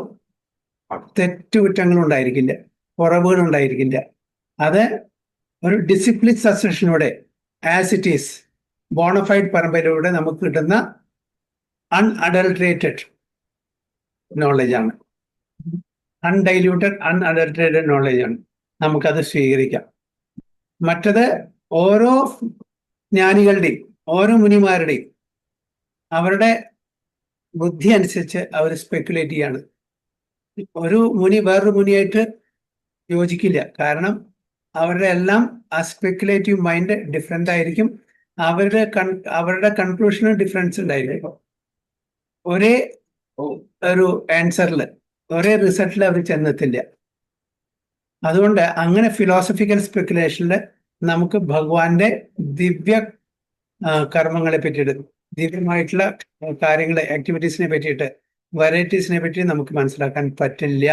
തെറ്റുകുറ്റങ്ങളും ഉണ്ടായിരിക്കില്ല, കുറവുകളും ഉണ്ടായിരിക്കില്ല. അത് ഒരു ഡിസിപ്ലിൻ സക്സഷനോടെ ആസ് ഇറ്റ് ഈസ് ബോണഫൈഡ് പരമ്പരയിലൂടെ നമുക്ക് കിട്ടുന്ന അൺഅഡൾട്രേറ്റഡ് നോളജാണ്, അൺഡൈല്യൂട്ടഡ് അൺഅഡൾട്രേറ്റഡ് നോളജാണ്. നമുക്കത് സ്വീകരിക്കാം. മറ്റത് ഓരോ ജ്ഞാനികളുടെയും ഓരോ മുനിമാരുടെയും അവരുടെ ബുദ്ധി അനുസരിച്ച് അവർ സ്പെക്കുലേറ്റ് ചെയ്യാണ്. ഒരു മുനി വേറൊരു മുനിയായിട്ട് യോജിക്കില്ല. കാരണം അവരുടെ എല്ലാം ആ സ്പെക്കുലേറ്റീവ് മൈൻഡ് ഡിഫറെൻ്റ് ആയിരിക്കും. അവരുടെ കൺക്ലൂഷനും ഡിഫറൻസ് ഉണ്ടായിരിക്കും. ഒരേ ഒരു ആൻസറിൽ, ഒരേ റിസൾട്ടിൽ അവർ ചെന്നെത്തില്ല. അതുകൊണ്ട് അങ്ങനെ ഫിലോസഫിക്കൽ സ്പെക്കുലേഷനിൽ നമുക്ക് ഭഗവാന്റെ ദിവ്യ കർമ്മങ്ങളെ പറ്റിയിട്ട്, ദിവ്യമായിട്ടുള്ള കാര്യങ്ങളെ, ആക്ടിവിറ്റീസിനെ പറ്റിയിട്ട്, വെറൈറ്റീസിനെ പറ്റി നമുക്ക് മനസ്സിലാക്കാൻ പറ്റില്ല.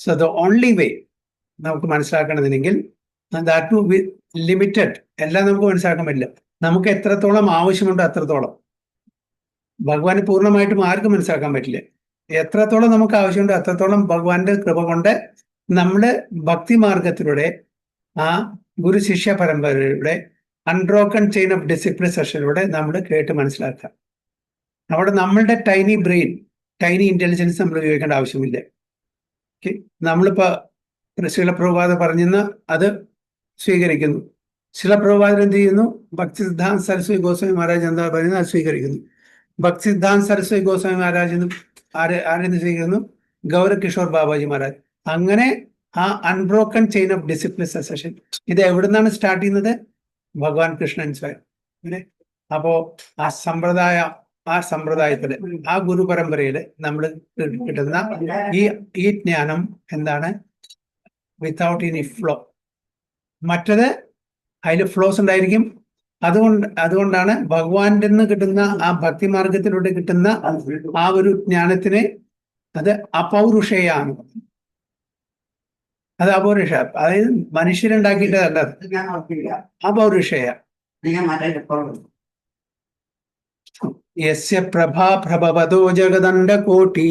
സോ ദ ഓൺലി വേ നമുക്ക് മനസ്സിലാക്കണമെന്നുണ്ടെങ്കിൽ ദാറ്റ് ടു ബി ലിമിറ്റഡ്. എല്ലാം നമുക്ക് മനസ്സിലാക്കാൻ പറ്റില്ല. നമുക്ക് എത്രത്തോളം ആവശ്യമുണ്ടോ അത്രത്തോളം. ഭഗവാനെ പൂർണ്ണമായിട്ടും ആർക്കും മനസ്സിലാക്കാൻ പറ്റില്ല. എത്രത്തോളം നമുക്ക് ആവശ്യമുണ്ടോ അത്രത്തോളം ഭഗവാന്റെ കൃപ കൊണ്ട് നമ്മുടെ ഭക്തിമാർഗത്തിലൂടെ, ആ ഗുരു ശിഷ്യ പരമ്പരയുടെ അൺബ്രോക്കൺ ചെയിൻ ഓഫ് ഡിസിപ്ലിൻ സെഷനിലൂടെ നമ്മൾ കേട്ട് മനസ്സിലാക്കാം. അവിടെ നമ്മളുടെ ടൈനി ബ്രെയിൻ, ടൈനി ഇന്റലിജൻസ് നമ്മൾ ഉപയോഗിക്കേണ്ട ആവശ്യമില്ല. നമ്മളിപ്പോ ശിലപ്രഭുപാദ പറഞ്ഞെന്ന് അത് സ്വീകരിക്കുന്നു. ശിലപ്രഭുപാദൻ എന്ത് ചെയ്യുന്നു? ഭക്തി സിദ്ധാന്ത സരസ്വതി ഗോസ്വാമി മഹാരാജ് എന്താ പറയുന്നത് അത് സ്വീകരിക്കുന്നു. ഭക്തി സിദ്ധാന്ത സരസ്വതി ഗോസ്വാമി മഹാരാജ് ആരെന്ന് സ്വീകരിക്കുന്നു? ഗൗരകിഷോർ ബാബാജി മഹാരാജ്. അങ്ങനെ ആ unbroken chain of discipline succession ഇത് എവിടുന്നാണ് സ്റ്റാർട്ട് ചെയ്യുന്നത്? ഭഗവാൻ കൃഷ്ണൻ സ്വയം. അപ്പോ ആ സമ്പ്രദായത്തില്, ആ ഗുരു പരമ്പരയില് നമ്മൾ കിട്ടുന്ന ഈ ജ്ഞാനം എന്താണ്? Without any flow. മറ്റത് അതിൽ ഫ്ലോസ് ഉണ്ടായിരിക്കും. അതുകൊണ്ടാണ് ഭഗവാന്റെ നിന്ന് കിട്ടുന്ന ആ ഭക്തിമാർഗത്തിലൂടെ കിട്ടുന്ന ആ ഒരു ജ്ഞാനത്തിന് അത് അപൗരുഷയാണ്. അത് അപൗരുഷ, അതായത് മനുഷ്യരുണ്ടാക്കിയിട്ടതല്ല, അപൗരുഷയ. യസ്യ പ്രഭാ പ്രഭവതോ ജഗദണ്ഡ കോട്ടി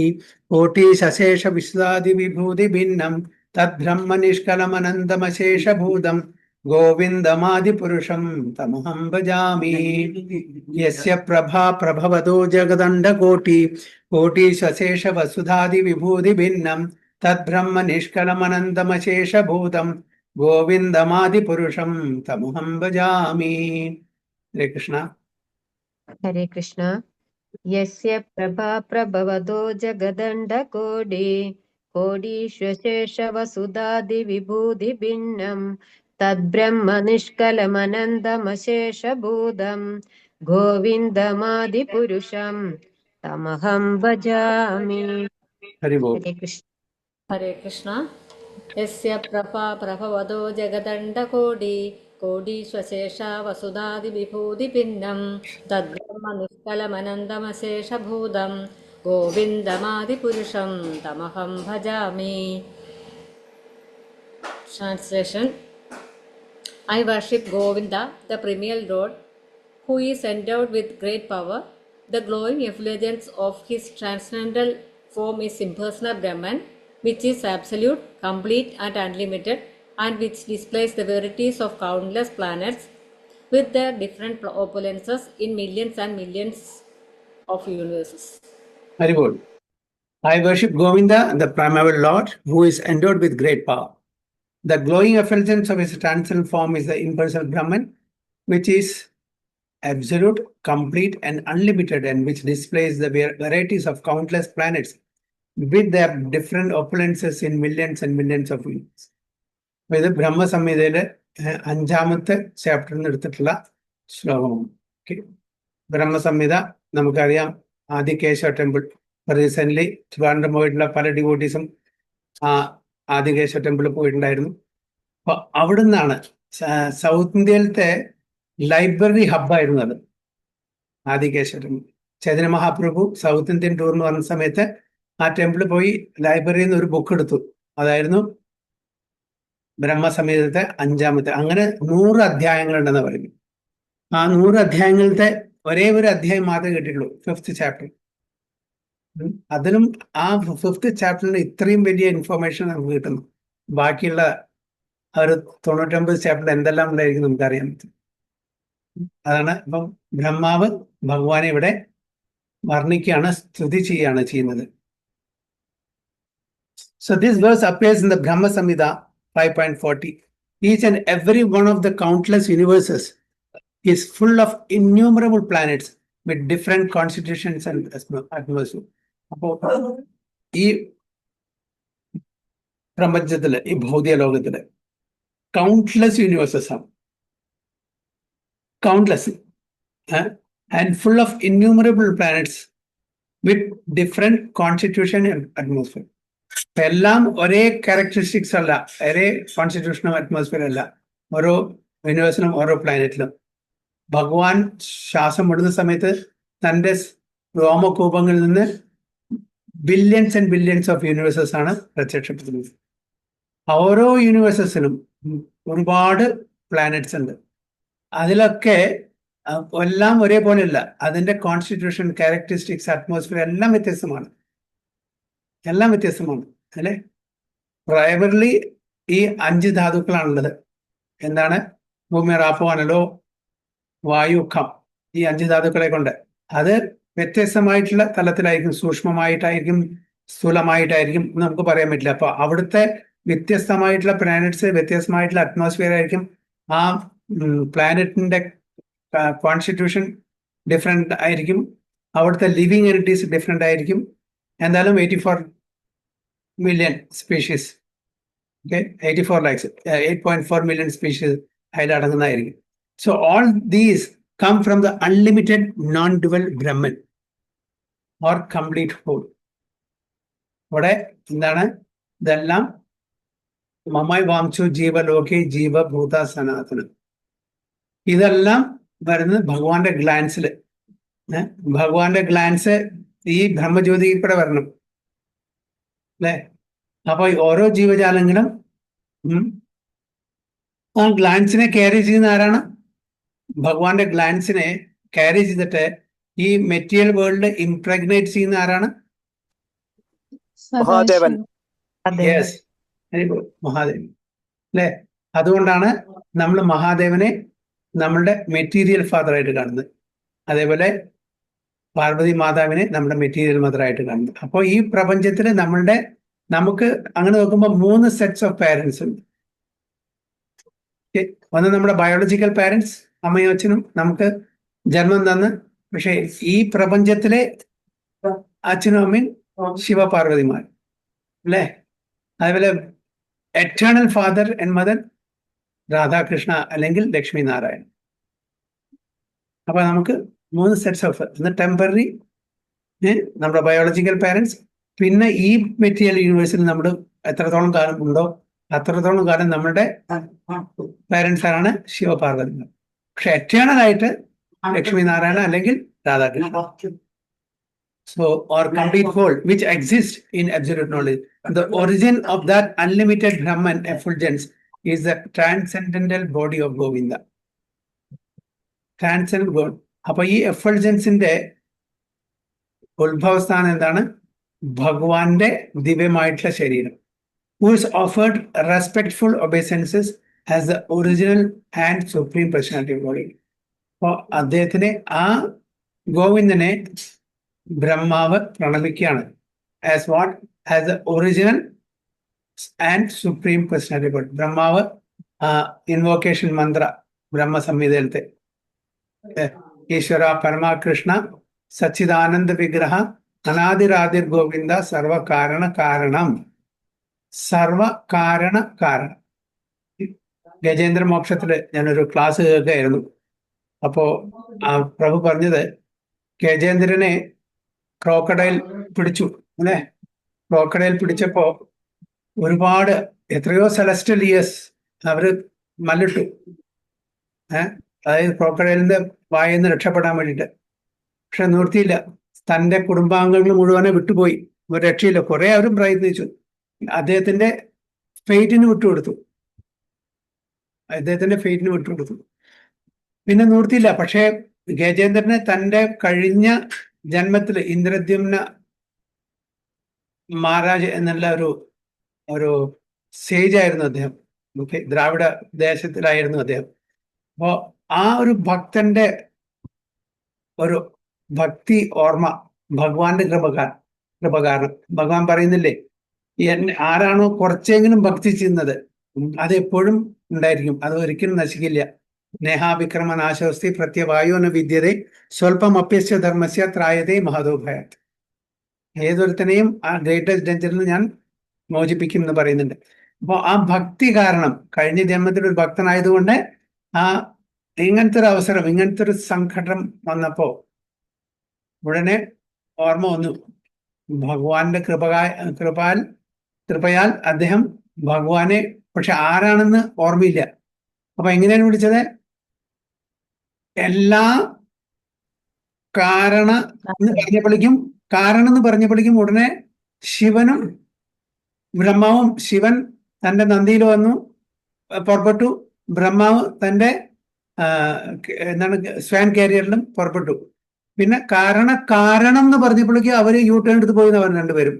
ശശേഷ വിശ്വാദി വിഭൂതി ഭിന്നം തദ്ബ്രഹ്മ നിഷ്കലമനന്തമശേഷഭൂതം ഗോവിന്ദമാദിപുരുഷം തമഹം ഭജാമി. യസ്യ പ്രഭാ പ്രഭവതോ ജഗദണ്ഡ കോട്ടി ശശേഷ വസുധാദി വിഭൂതി ഭിന്നം തദ്ബ്രഹ്മ നിഷ്കലമനന്തമശേഷഭൂതം ഗോവിന്ദമാദിപുരുഷം തമഹം ഭജാമി. ഹരേ കൃഷ്ണ. ഹരേ കൃഷ്ണ. യസ്യ പ്രഭാ പ്രഭവതോ ജഗദണ്ഡ കോടീശ്വശേഷ വസുധാദി വിഭൂതി ഭിന്നം തദ്ബ്രഹ്മ നിഷ്കലമനന്തമശേഷഭൂതം ഗോവിന്ദമാദിപുരുഷം തമഹം ഭജാമി. ഹരി ബോൾ. Hare Krishna. Hare Krishna. Yasya prabha prabhavado jagadandakodi swasesha vasudhadi vibhudi pinnam tadbrahma niskalamanandamasesha bhudam govindamadi purusham tamaham bhajami. Translation. I worship Govinda, the perennial Lord, who is endowed with great power. The glowing effulgence of his transcendental form is impersonal Brahman, which is absolute, complete and unlimited, and which displays the verities of countless planets with their different opulences in millions and millions of universes. Very good. I worship Govinda, the primeval Lord, who is endowed with great power. The glowing effulgence of his transcendental form is the impersonal Brahman, which is absolute, complete and unlimited, and which displays the varieties of countless planets with their different opulences in millions and millions of years. ഇത് ബ്രഹ്മസംഹിതയിലെ 5ാമത്തെ ചാപ്റ്ററിൽ എടുത്തിട്ടുള്ള ശ്ലോകമാണ്. ബ്രഹ്മസംഹിത നമുക്കറിയാം. Adikesava temple recent Trivandrum പോയിട്ടുള്ള പല ഡിവോട്ടീസും ആ ആദികേശവ ടെമ്പിളിൽ പോയിട്ടുണ്ടായിരുന്നു. അപ്പൊ അവിടുന്നാണ് സൗത്ത് ഇന്ത്യയിലത്തെ ലൈബ്രറി ഹബ്ബായിരുന്നു അത് ആദികേശ്വരം. ചൈതന്യ മഹാപ്രഭു സൗത്ത് ഇന്ത്യൻ ടൂറിന് വന്ന സമയത്ത് ആ ടെമ്പിളിൽ പോയി ലൈബ്രറിയിൽ നിന്ന് ഒരു ബുക്ക് എടുത്തു. അതായിരുന്നു ബ്രഹ്മസംഹിതത്തെ 5-ാമത്തെ. അങ്ങനെ 100 അധ്യായങ്ങളുണ്ടെന്ന് പറയുന്നു. ആ 100 അധ്യായങ്ങളിലത്തെ ഒരേ ഒരു അധ്യായം മാത്രമേ കേട്ടിട്ടുള്ളൂ, 5th ചാപ്റ്റർ. അതിലും ആ 5th ചാപ്റ്ററിന് ഇത്രയും വലിയ ഇൻഫർമേഷൻ നമുക്ക് കിട്ടുന്നു. ബാക്കിയുള്ള ഒരു 99 ചാപ്റ്ററിൽ എന്തെല്ലാം ഉണ്ടായിരിക്കും നമുക്കറിയാൻ പറ്റും. അതാണ് ഇപ്പം ബ്രഹ്മാവ് ഭഗവാനെ ഇവിടെ വർണ്ണിക്കുകയാണ്, സ്തുതി ചെയ്യുകയാണ് ചെയ്യുന്നത്. So this verse appears in the Brahma Samhita 5.40. Each and every one of the countless universes is full of innumerable planets with different constitutions and atmosphere. അപ്പോ ഈ പ്രപഞ്ചത്തില്, ഈ ഭൗതിക ലോകത്തില് കൗണ്ട്ലെസ് യൂണിവേഴ്സസ് ആണ്, countless and full of innumerable planets with different constitution and atmosphere. എല്ലാം ഒരേ characteristics അല്ല, ഒരേ കോൺസ്റ്റിറ്റ്യൂഷനും അറ്റ്മോസ്ഫിയർ അല്ല. ഓരോ യൂണിവേഴ്സിലും ഓരോ പ്ലാനറ്റിലും ഭഗവാൻ ശ്വാസം വിടുന്ന സമയത്ത് തൻ്റെ രോമകൂപങ്ങളിൽ നിന്ന് billions and billions of universes ആണ് പ്രത്യക്ഷപ്പെടുന്നത്. ഓരോ യൂണിവേഴ്സസിലും ഒരുപാട് പ്ലാനറ്റ്സ് ഉണ്ട്. അതിലൊക്കെ എല്ലാം ഒരേപോലെയല്ല, അതിൻ്റെ കോൺസ്റ്റിറ്റ്യൂഷൻ, ക്യാരക്ടറിസ്റ്റിക്സ്, അറ്റ്മോസ്ഫിയർ എല്ലാം വ്യത്യസ്തമാണ്, എല്ലാം വ്യത്യസ്തമാണ് അല്ലേ. പ്രൈമറിലി ഈ 5 ധാതുക്കളാണുള്ളത്. എന്താണ്? ഭൂമി, റാപ്പോ, അനലോ, വായു, ഖം. ഈ 5 ധാതുക്കളെ കൊണ്ട് അത് വ്യത്യസ്തമായിട്ടുള്ള തലത്തിലായിരിക്കും, സൂക്ഷ്മമായിട്ടായിരിക്കും, സ്ഥൂലമായിട്ടായിരിക്കും, നമുക്ക് പറയാൻ പറ്റില്ല. അപ്പൊ അവിടുത്തെ വ്യത്യസ്തമായിട്ടുള്ള പ്ലാനറ്റ്സ്, വ്യത്യസ്തമായിട്ടുള്ള അറ്റ്മോസ്ഫിയർ ആയിരിക്കും. ആ പ്ലാനറ്റിന്റെ കോൺസ്റ്റിറ്റ്യൂഷൻ ഡിഫറെന്റ് ആയിരിക്കും, അവിടുത്തെ ലിവിങ് എൻറ്റിറ്റീസ് ഡിഫറെന്റ് ആയിരിക്കും. എന്തായാലും 84 million species, 84 lakhs, 8.4 million species അതിലടങ്ങുന്നതായിരിക്കും. So all these come from the unlimited non-dual Brahman or complete whole. ഇവിടെ എന്താണ്? ഇതെല്ലാം മമായി വാംശു ജീവലോകെ ജീവഭൂത സനാതനം. ഇതെല്ലാം വരുന്നത് ഭഗവാന്റെ ഗ്ലാൻസിൽ. ഭഗവാന്റെ ഗ്ലാൻസ് ഈ ബ്രഹ്മജ്യോതിയിൽ കൂടെ വരണം അല്ലേ. അപ്പൊ ഓരോ ജീവജാലങ്ങളും ആ ഗ്ലാൻസിനെ ക്യാരി ചെയ്യുന്ന ആരാണ്? ഭഗവാന്റെ ഗ്ലാൻസിനെ ക്യാരി ചെയ്തിട്ട് ഈ മെറ്റീരിയൽ വേൾഡ് ഇംപ്രഗ്നേറ്റ് ചെയ്യുന്ന ആരാണ്? Mahadevan. Yes, very good, Mahadevan അല്ലേ. അതുകൊണ്ടാണ് നമ്മൾ മഹാദേവനെ നമ്മളുടെ മെറ്റീരിയൽ ഫാദർ ആയിട്ട് കാണുന്നത്. അതേപോലെ പാർവതി മാതാവിനെ നമ്മുടെ മെറ്റീരിയൽ മദർ ആയിട്ട് കാണുന്നത്. അപ്പോൾ ഈ പ്രപഞ്ചത്തിൽ നമുക്ക് അങ്ങനെ നോക്കുമ്പോൾ 3 സെറ്റ്സ് ഓഫ് പാരൻസ് ഉണ്ട്. ഒന്ന് നമ്മുടെ ബയോളജിക്കൽ പാരൻസ്, അമ്മയും അച്ഛനും നമുക്ക് ജന്മം തന്ന്. പക്ഷെ ഈ പ്രപഞ്ചത്തിലെ അച്ഛനും അമ്മയും ശിവപാർവതിമാർ അല്ലേ. അതേപോലെ eternal father and mother Radhakrishna അല്ലെങ്കിൽ ലക്ഷ്മി നാരായൺ. അപ്പൊ നമുക്ക് 3 സെറ്റ്സ് ഓഫ്, ഒന്ന് ടെമ്പററി നമ്മുടെ ബയോളജിക്കൽ പാരൻസ്, പിന്നെ ഈ മെറ്റീരിയൽ യൂണിവേഴ്സിൽ നമ്മൾ എത്രത്തോളം കാലം ഉണ്ടോ അത്രത്തോളം കാലം നമ്മുടെ പാരൻസ് ആണ് ശിവപാർവതിമാർ. പക്ഷെ എറ്റേണൽ ആയിട്ട് ലക്ഷ്മി നാരായണ അല്ലെങ്കിൽ Radhakrishna. So, or complete whole, which exists in absolute knowledge. The origin of that unlimited Brahman effulgence is the transcendental body of Govinda. Transcendent God. അപ്പൊ ഈ എഫൾജൻസിന്റെ ഉത്ഭവസ്ഥാനം എന്താണ്? ഭഗവാന്റെ ദിവ്യമായിട്ടുള്ള ശരീരം. Who is offered respectful obeisances as the original and supreme personality of God. അപ്പൊ അദ്ദേഹത്തിനെ, ആ ഗോവിന്ദനെ ബ്രഹ്മാവ് പ്രണമിക്കുകയാണ്. As what? As the original and supreme personality of God. Brahma invocation mantra ബ്രഹ്മസംഹിതയിലത്തെ ഈശ്വര പരമാകൃഷ്ണ സച്ചിദാനന്ദ വിഗ്രഹ അനാദിരാദിർ ഗോവിന്ദ സർവകാരണ കാരണം. സർവകാരണ കാരണം. ഗജേന്ദ്ര മോക്ഷത്തില് ഞാനൊരു ക്ലാസ് കേൾക്കുകയായിരുന്നു. അപ്പോ പ്രഭു പറഞ്ഞത്, ഗജേന്ദ്രനെ ക്രോക്കഡൈൽ പിടിച്ചു അല്ലെ. ക്രോക്കഡൈൽ പിടിച്ചപ്പോ ഒരുപാട് എത്രയോ സെലസ്റ്റൽ ഇയേഴ്സ് അവര് മല്ലിട്ടു. അതായത് ക്രോക്കഡൈലിന്റെ വായിൽ നിന്ന് രക്ഷപ്പെടാൻ വേണ്ടിയിട്ട്. പക്ഷെ നിവൃത്തിയില്ല, തന്റെ കുടുംബാംഗങ്ങൾ മുഴുവനെ വിട്ടുപോയി, ഒരു രക്ഷയില്ല. കുറെ അവരും പ്രയത്നിച്ചു, അദ്ദേഹത്തിന്റെ ഫെയ്റ്റിന് വിട്ടുകൊടുത്തു. പിന്നെ നിവൃത്തിയില്ല. പക്ഷേ ഗജേന്ദ്രന് തന്റെ കഴിഞ്ഞ ജന്മത്തിൽ ഇന്ദ്രദ്യുമ്ന മഹാരാജ് എന്നുള്ള ഒരു സേജ് ആയിരുന്നു അദ്ദേഹം. ദ്രാവിഡ ദേശത്തിലായിരുന്നു അദ്ദേഹം. അപ്പോ ആ ഒരു ഭക്തന്റെ ഒരു ഭക്തി ഓർമ്മ, ഭഗവാന്റെ കൃപ കാരണം ഭഗവാൻ പറയുന്നില്ലേ, ആരാണോ കുറച്ചെങ്കിലും ഭക്തി ചെയ്യുന്നത് അതെപ്പോഴും ഉണ്ടായിരിക്കും, അത് ഒരിക്കലും നശിക്കില്ല. നേഹാവിക്രമനാശോസ്തി പ്രത്യവായോ ന വിദ്യതേ സ്വല്പം അപ്യസ്യ ധർമ്മസ്യ ത്രായതേ മഹതോഭയാത്. ഏതൊരുത്തനെയും ആ ഗ്രേറ്റസ്റ്റ് ഡേഞ്ചറിൽ നിന്ന് ഞാൻ മോചിപ്പിക്കും എന്ന് പറയുന്നുണ്ട്. അപ്പോൾ ആ ഭക്തി കാരണം, കഴിഞ്ഞ ജന്മത്തിൽ ഒരു ഭക്തനായതുകൊണ്ട് ആ ഇങ്ങനത്തെ ഒരു അവസരം, ഇങ്ങനത്തെ ഒരു സംഘടന വന്നപ്പോ ഉടനെ ഓർമ്മ വന്നു. ഭഗവാന്റെ കൃപയാൽ അദ്ദേഹം ഭഗവാനെ, പക്ഷെ ആരാണെന്ന് ഓർമ്മയില്ല. അപ്പൊ എങ്ങനെയാണ് വിളിച്ചത്? എല്ലാ കാരണം എന്ന് പറഞ്ഞപ്പോഴേക്കും ഉടനെ ശിവനും ബ്രഹ്മാവും, ശിവൻ തന്റെ നന്ദിയിൽ വന്നു പുറപ്പെട്ടു, ബ്രഹ്മാവ് തന്റെ സ്വാൻ കാരിയറിലും പുറപ്പെട്ടു. പിന്നെ കാരണം എന്ന് പറഞ്ഞപ്പോഴേക്കും അവര് യു ടേൺ എടുത്ത് പോയി അവർ രണ്ടുപേരും.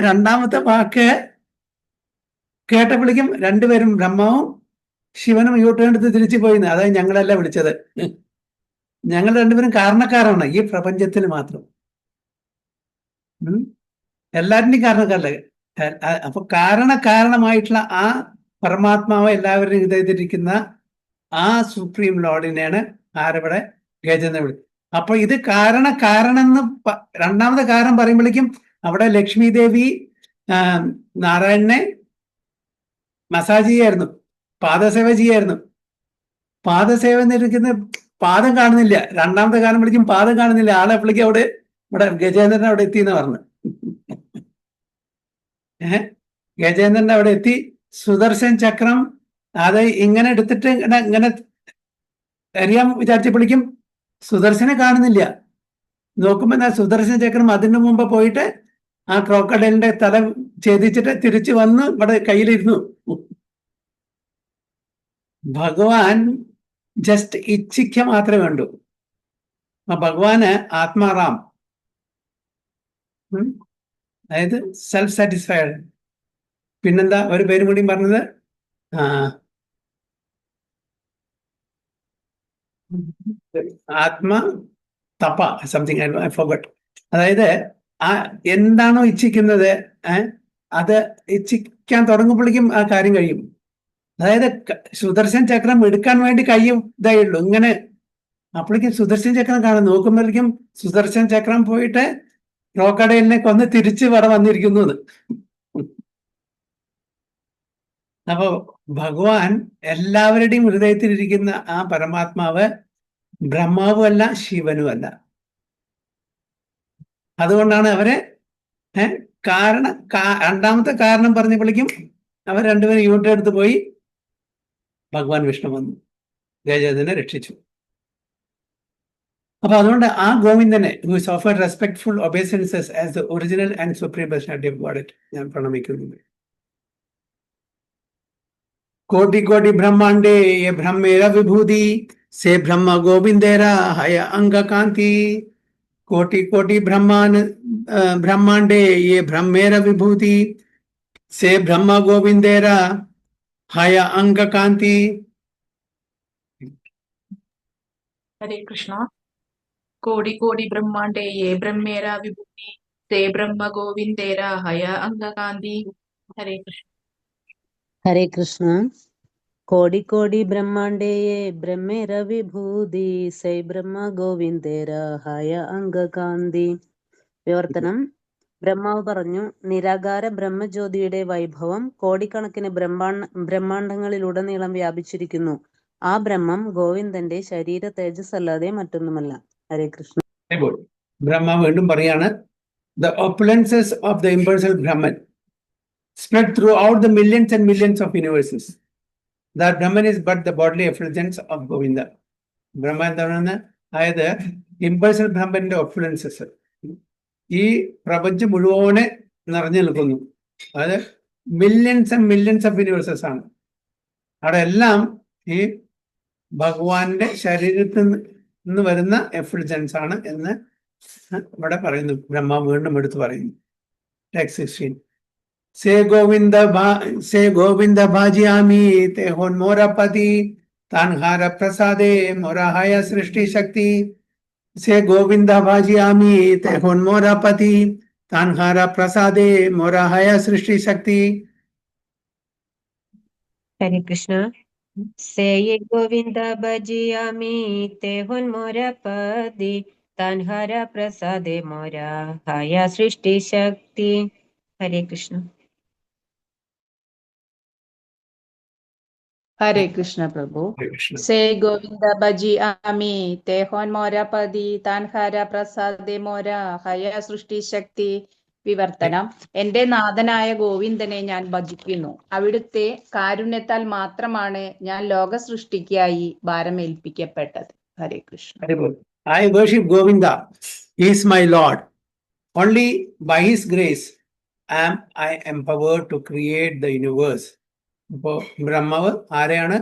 രണ്ടാമത്തെ വാക്ക് കേട്ടപ്പോഴേക്കും രണ്ടുപേരും, ബ്രഹ്മാവും ശിവനും യു ടേൺ എടുത്ത് തിരിച്ചു പോയിന്ന്. അതായത് ഞങ്ങളല്ല വിളിച്ചത്, ഞങ്ങൾ രണ്ടുപേരും കാരണക്കാരാണ് ഈ പ്രപഞ്ചത്തിൽ മാത്രം. എല്ലാവരുടെയും കാരണക്കാരല്ല. അപ്പൊ കാരണമായിട്ടുള്ള ആ പരമാത്മാവ് എല്ലാവരുടെയും ഹൃദയത്തിലിരിക്കുന്ന ആ സുപ്രീം ലോർഡിനെയാണ് ആരവിടെ ഗജേന്ദ്രൻ വിളി. അപ്പൊ ഇത് കാരണമെന്ന് രണ്ടാമത്തെ കാരണം പറയുമ്പോഴേക്കും അവിടെ ലക്ഷ്മി ദേവി നാരായണനെ മസാജ് ചെയ്യായിരുന്നു, പാദസേവ ചെയ്യായിരുന്നു. പാദസേവ എന്നിരിക്കുന്ന പാദം കാണുന്നില്ല. രണ്ടാമത്തെ കാലം വിളിക്കും പാദം കാണുന്നില്ല. ആളെ എപ്പോഴേക്കും ഇവിടെ ഗജേന്ദ്രൻ അവിടെ എത്തിയെന്ന് പറഞ്ഞു. ഗജേന്ദ്രൻ അവിടെ എത്തി. സുദർശൻ ചക്രം അത് ഇങ്ങനെ എടുത്തിട്ട് ഇങ്ങനെ അറിയാൻ വിചാരിച്ചപ്പോഴേക്കും സുദർശനെ കാണുന്നില്ല. നോക്കുമ്പോ സുദർശന ചക്രം അതിനു മുമ്പ് പോയിട്ട് ആ ക്രോക്കഡൈലിന്റെ തല ഛേദിച്ചിട്ട് തിരിച്ചു വന്ന് ഇവിടെ കയ്യിലിരുന്നു. ഭഗവാൻ ജസ്റ്റ് ഇച്ഛിക്ക മാത്രമേ വേണ്ടൂ. ഭഗവാന് ആത്മാറാം, അതായത് സെൽഫ് സാറ്റിസ്ഫൈഡ്. പിന്നെന്താ ഒരു പേരും കൂടിയും പറഞ്ഞത്, ആത്മ തപ സംതിങ് ഐ ഫോർഗോട്ട്. അതായത് ആ എന്താണോ ഇച്ഛിക്കുന്നത് അത് ഇച്ഛിക്കാൻ തുടങ്ങുമ്പോഴേക്കും ആ കാര്യം കഴിയും. അതായത് സുദർശൻ ചക്രം എടുക്കാൻ വേണ്ടി കയ്യും ഇതായി ഉള്ളൂ ഇങ്ങനെ, അപ്പോഴേക്കും സുദർശൻ ചക്രം കാണാൻ നോക്കുമ്പോഴേക്കും സുദർശൻ ചക്രം പോയിട്ട് ക്രോക്കഡൈലിനെ കൊന്ന് തിരിച്ച് ഇവിടെ വന്നിരിക്കുന്നു. അപ്പോ ഭഗവാൻ എല്ലാവരുടെയും ഹൃദയത്തിലിരിക്കുന്ന ആ പരമാത്മാവ് ബ്രഹ്മാവുമല്ല ശിവനുമല്ല. അതുകൊണ്ടാണ് അവരെ രണ്ടാമത്തെ കാരണം പറഞ്ഞപ്പോഴേക്കും അവർ രണ്ടുപേരും യൂട്ടേൺ എടുത്ത് പോയി. ഭഗവാൻ വിഷ്ണു വന്നു ഗജേന്ദ്രനെ രക്ഷിച്ചു. അപ്പൊ അതുകൊണ്ട് ആ ഗോവിന്ദനെ who's offered respectful obeisances as the original and supreme personality of God ഞാൻ പ്രണമിക്കുന്നു. कोटि कोटि ब्रह्मांडे ये ब्रह्मेरा विभूति से ब्रह्म गोविंदेरा हय अंग कांति. कोटि कोटि ब्रह्मांडे ये ब्रह्मेरा विभूति से ब्रह्म गोविंदेरा हय अंग कांति. हरे कृष्ण. कोटि कोटि ब्रह्मांडे ये ब्रह्मेरा विभूति से ब्रह्म गोविंदेरा हय अंग कांति. हरे कृष्ण. हरे कृष्ण. कोटि कोटि ब्रह्मांडे ये ब्रह्मेर विभूति सै ब्रह्म गोविंदेर हय अंगकांതി. വിവർത്തനം. ബ്രഹ്മാവ് പറഞ്ഞു, നിരാകാര ബ്രഹ്മജ്യോതിയുടെ വൈഭവം കോടിക്കണക്കിന് ബ്രഹ്മാണ്ഡങ്ങളിലുടനീളം വ്യാപിച്ചിരിക്കുന്നു. ആ ബ്രഹ്മം ഗോവിന്ദന്റെ ശരീര തേജസ് അല്ലാതെ മറ്റൊന്നുമല്ല. ഹരേ കൃഷ്ണ. ബ്രഹ്മ വീണ്ടും പറയാണ്, the opulences of the impersonal Brahman spread throughout the millions and millions of universes. That Brahman is but the bodily effulgence of Govinda. ബ്രഹ്മ എന്താണെന്ന് അതായത് ഇമ്പൾസൽ ബ്രഹ്മന്റെ ഒഫ്ലുവൻസസ് ഈ പ്രപഞ്ചം മുഴുവനെ നിറഞ്ഞു നിൽക്കുന്നു. അതായത് millions and millions of universes ആണ്. അവിടെ എല്ലാം ഈ ഭഗവാന്റെ ശരീരത്തിൽ നിന്ന് വരുന്ന എഫ്ലുജൻസ് ആണ് എന്ന് ഇവിടെ പറയുന്നു. ബ്രഹ്മ വീണ്ടും എടുത്ത് പറയുന്നു. ടെക്സ്റ്റ് 16. से गोविंद भाजियामी ते होन्मोरपति तान्हार प्रसादे मोराहाय सृष्टि शक्ति. से गोविंद भाजियामी ते होन्मोरपति तान्हार प्रसादे मोराहाय सृष्टि शक्ति. हरे कृष्ण. से ये गोविंद भजियामि ते होन्मोरपति तान्हार प्रसादे मोरा हाया सृष्टि शक्ति. हरे कृष्ण. ഹരേ കൃഷ്ണ പ്രഭു. കൃഷ്ണ സേ ഗോവിന്ദ ഭജി ആമി തേഹോൻ മോര പതി താൻഹാര പ്രസാദേ മോര ഹയ സൃഷ്ടി ശക്തി. വിവർത്തനം. എന്റെ നാഥനായ ഗോവിന്ദനെ ഞാൻ ഭജിക്കുന്നു. അവിടുത്തെ കാരുണ്യത്താൽ മാത്രമാണ് ഞാൻ ലോക സൃഷ്ടിക്കായി ഭാരമേൽപ്പിക്കപ്പെട്ടത്. ഹരേ Krishna. I worship Govinda. He is my Lord. Only by his grace am I empowered to create the universe. ഇപ്പോ ബ്രഹ്മാവ് ആരെയാണ്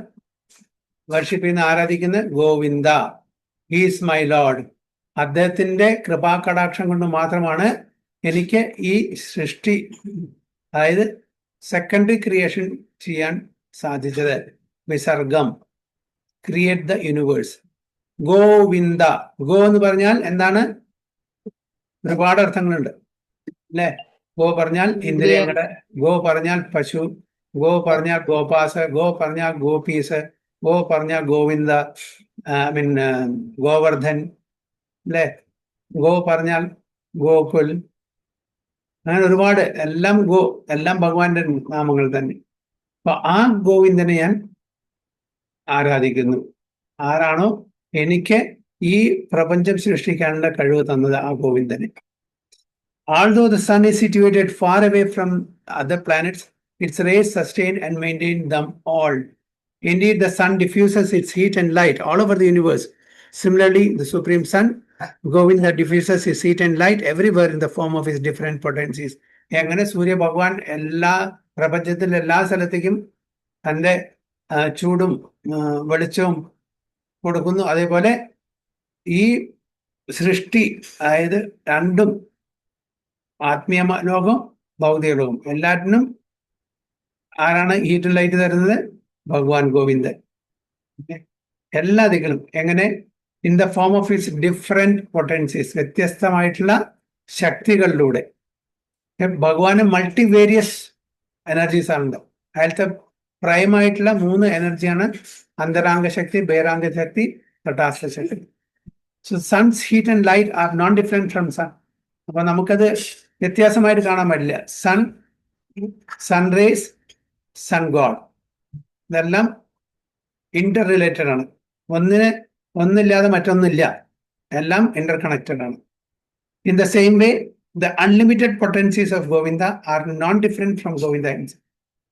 വർഷിപ്പ് ചെയ്യുന്ന ആരാധിക്കുന്നത്? ഗോവിന്ദ. He's my lord. അദ്ദേഹത്തിന്റെ കൃപാകടാക്ഷം കൊണ്ട് മാത്രമാണ് എനിക്ക് ഈ സൃഷ്ടി, അതായത് സെക്കൻഡറി ക്രിയേഷൻ ചെയ്യാൻ സാധിച്ചത്. വിസർഗം, ക്രിയേറ്റ് ദ യൂണിവേഴ്സ്. ഗോവിന്ദ. ഗോ എന്ന് പറഞ്ഞാൽ എന്താണ്? ഒരുപാട് അർത്ഥങ്ങളുണ്ട് അല്ലെ? ഗോ പറഞ്ഞാൽ ഇന്ദ്രിയങ്ങളുടെ, ഗോ പറഞ്ഞാൽ പശു, ഗോ പറഞ്ഞാൽ ഗോപാസ്, ഗോ പറഞ്ഞാൽ ഗോപീസ്, ഗോ പറഞ്ഞാൽ ഗോവിന്ദ, മീൻ ഗോവർദ്ധൻ അല്ലെ? ഗോ പറഞ്ഞാൽ ഗോകുൽ. അങ്ങനെ ഒരുപാട്, എല്ലാം ഗോ, എല്ലാം ഭഗവാന്റെ നാമങ്ങൾ തന്നെ. അപ്പൊ ആ ഗോവിന്ദനെ ഞാൻ ആരാധിക്കുന്നു. ആരാണോ എനിക്ക് ഈ പ്രപഞ്ചം സൃഷ്ടിക്കാനുള്ള കഴിവ് തന്നത്, ആ ഗോവിന്ദനെ. Although the sun is situated far away from other planets, its rays sustain and maintain them all. Indeed, the sun diffuses its heat and light all over the universe. Similarly, the Supreme Sun, Govinda, diffuses his heat and light everywhere in the form of his different potencies. എങ്ങനെ സൂര്യ ഭഗവാൻ എല്ലാ പ്രപഞ്ചത്തിലെ എല്ലാ സ്ഥലത്തേക്കും തൻ്റെ ചൂടും വെളിച്ചവും കൊടുക്കുന്നു, അതേപോലെ ഈ സൃഷ്ടി, അതായത് രണ്ടും ആത്മീയ ലോകം ഭൗതിക ലോകം, എല്ലാറ്റിനും ആരാണ് ഹീറ്റും ലൈറ്റ് തരുന്നത്? ഭഗവാൻ ഗോവിന്ദൻ. എല്ലാ ദിക്കിലും എങ്ങനെ? In the form of its different potencies, വ്യത്യസ്തമായിട്ടുള്ള ശക്തികളിലൂടെ. ഭഗവാന് മൾട്ടിവേരിയസ് എനർജീസ് ആണുണ്ട്. അതിലത്തെ പ്രൈമായിട്ടുള്ള 3 എനർജിയാണ് അന്തരാംഗ ശക്തി, ബഹിരാംഗ ശക്തി, തടാസ്ഥ ശക്തി. So sun's heat and light are non different from sun. അപ്പൊ നമുക്കത് വ്യത്യാസമായിട്ട് കാണാൻ പറ്റില്ല. സൺ, സൺറേസ്, സൺ ഗോഡ്, ഇതെല്ലാം ഇന്റർ റിലേറ്റഡ് ആണ്. ഒന്നില്ലാതെ മറ്റൊന്നില്ല, എല്ലാം ഇന്റർ കണക്റ്റഡ് ആണ്. In the same way the unlimited potencies of Govinda are non different from Govinda.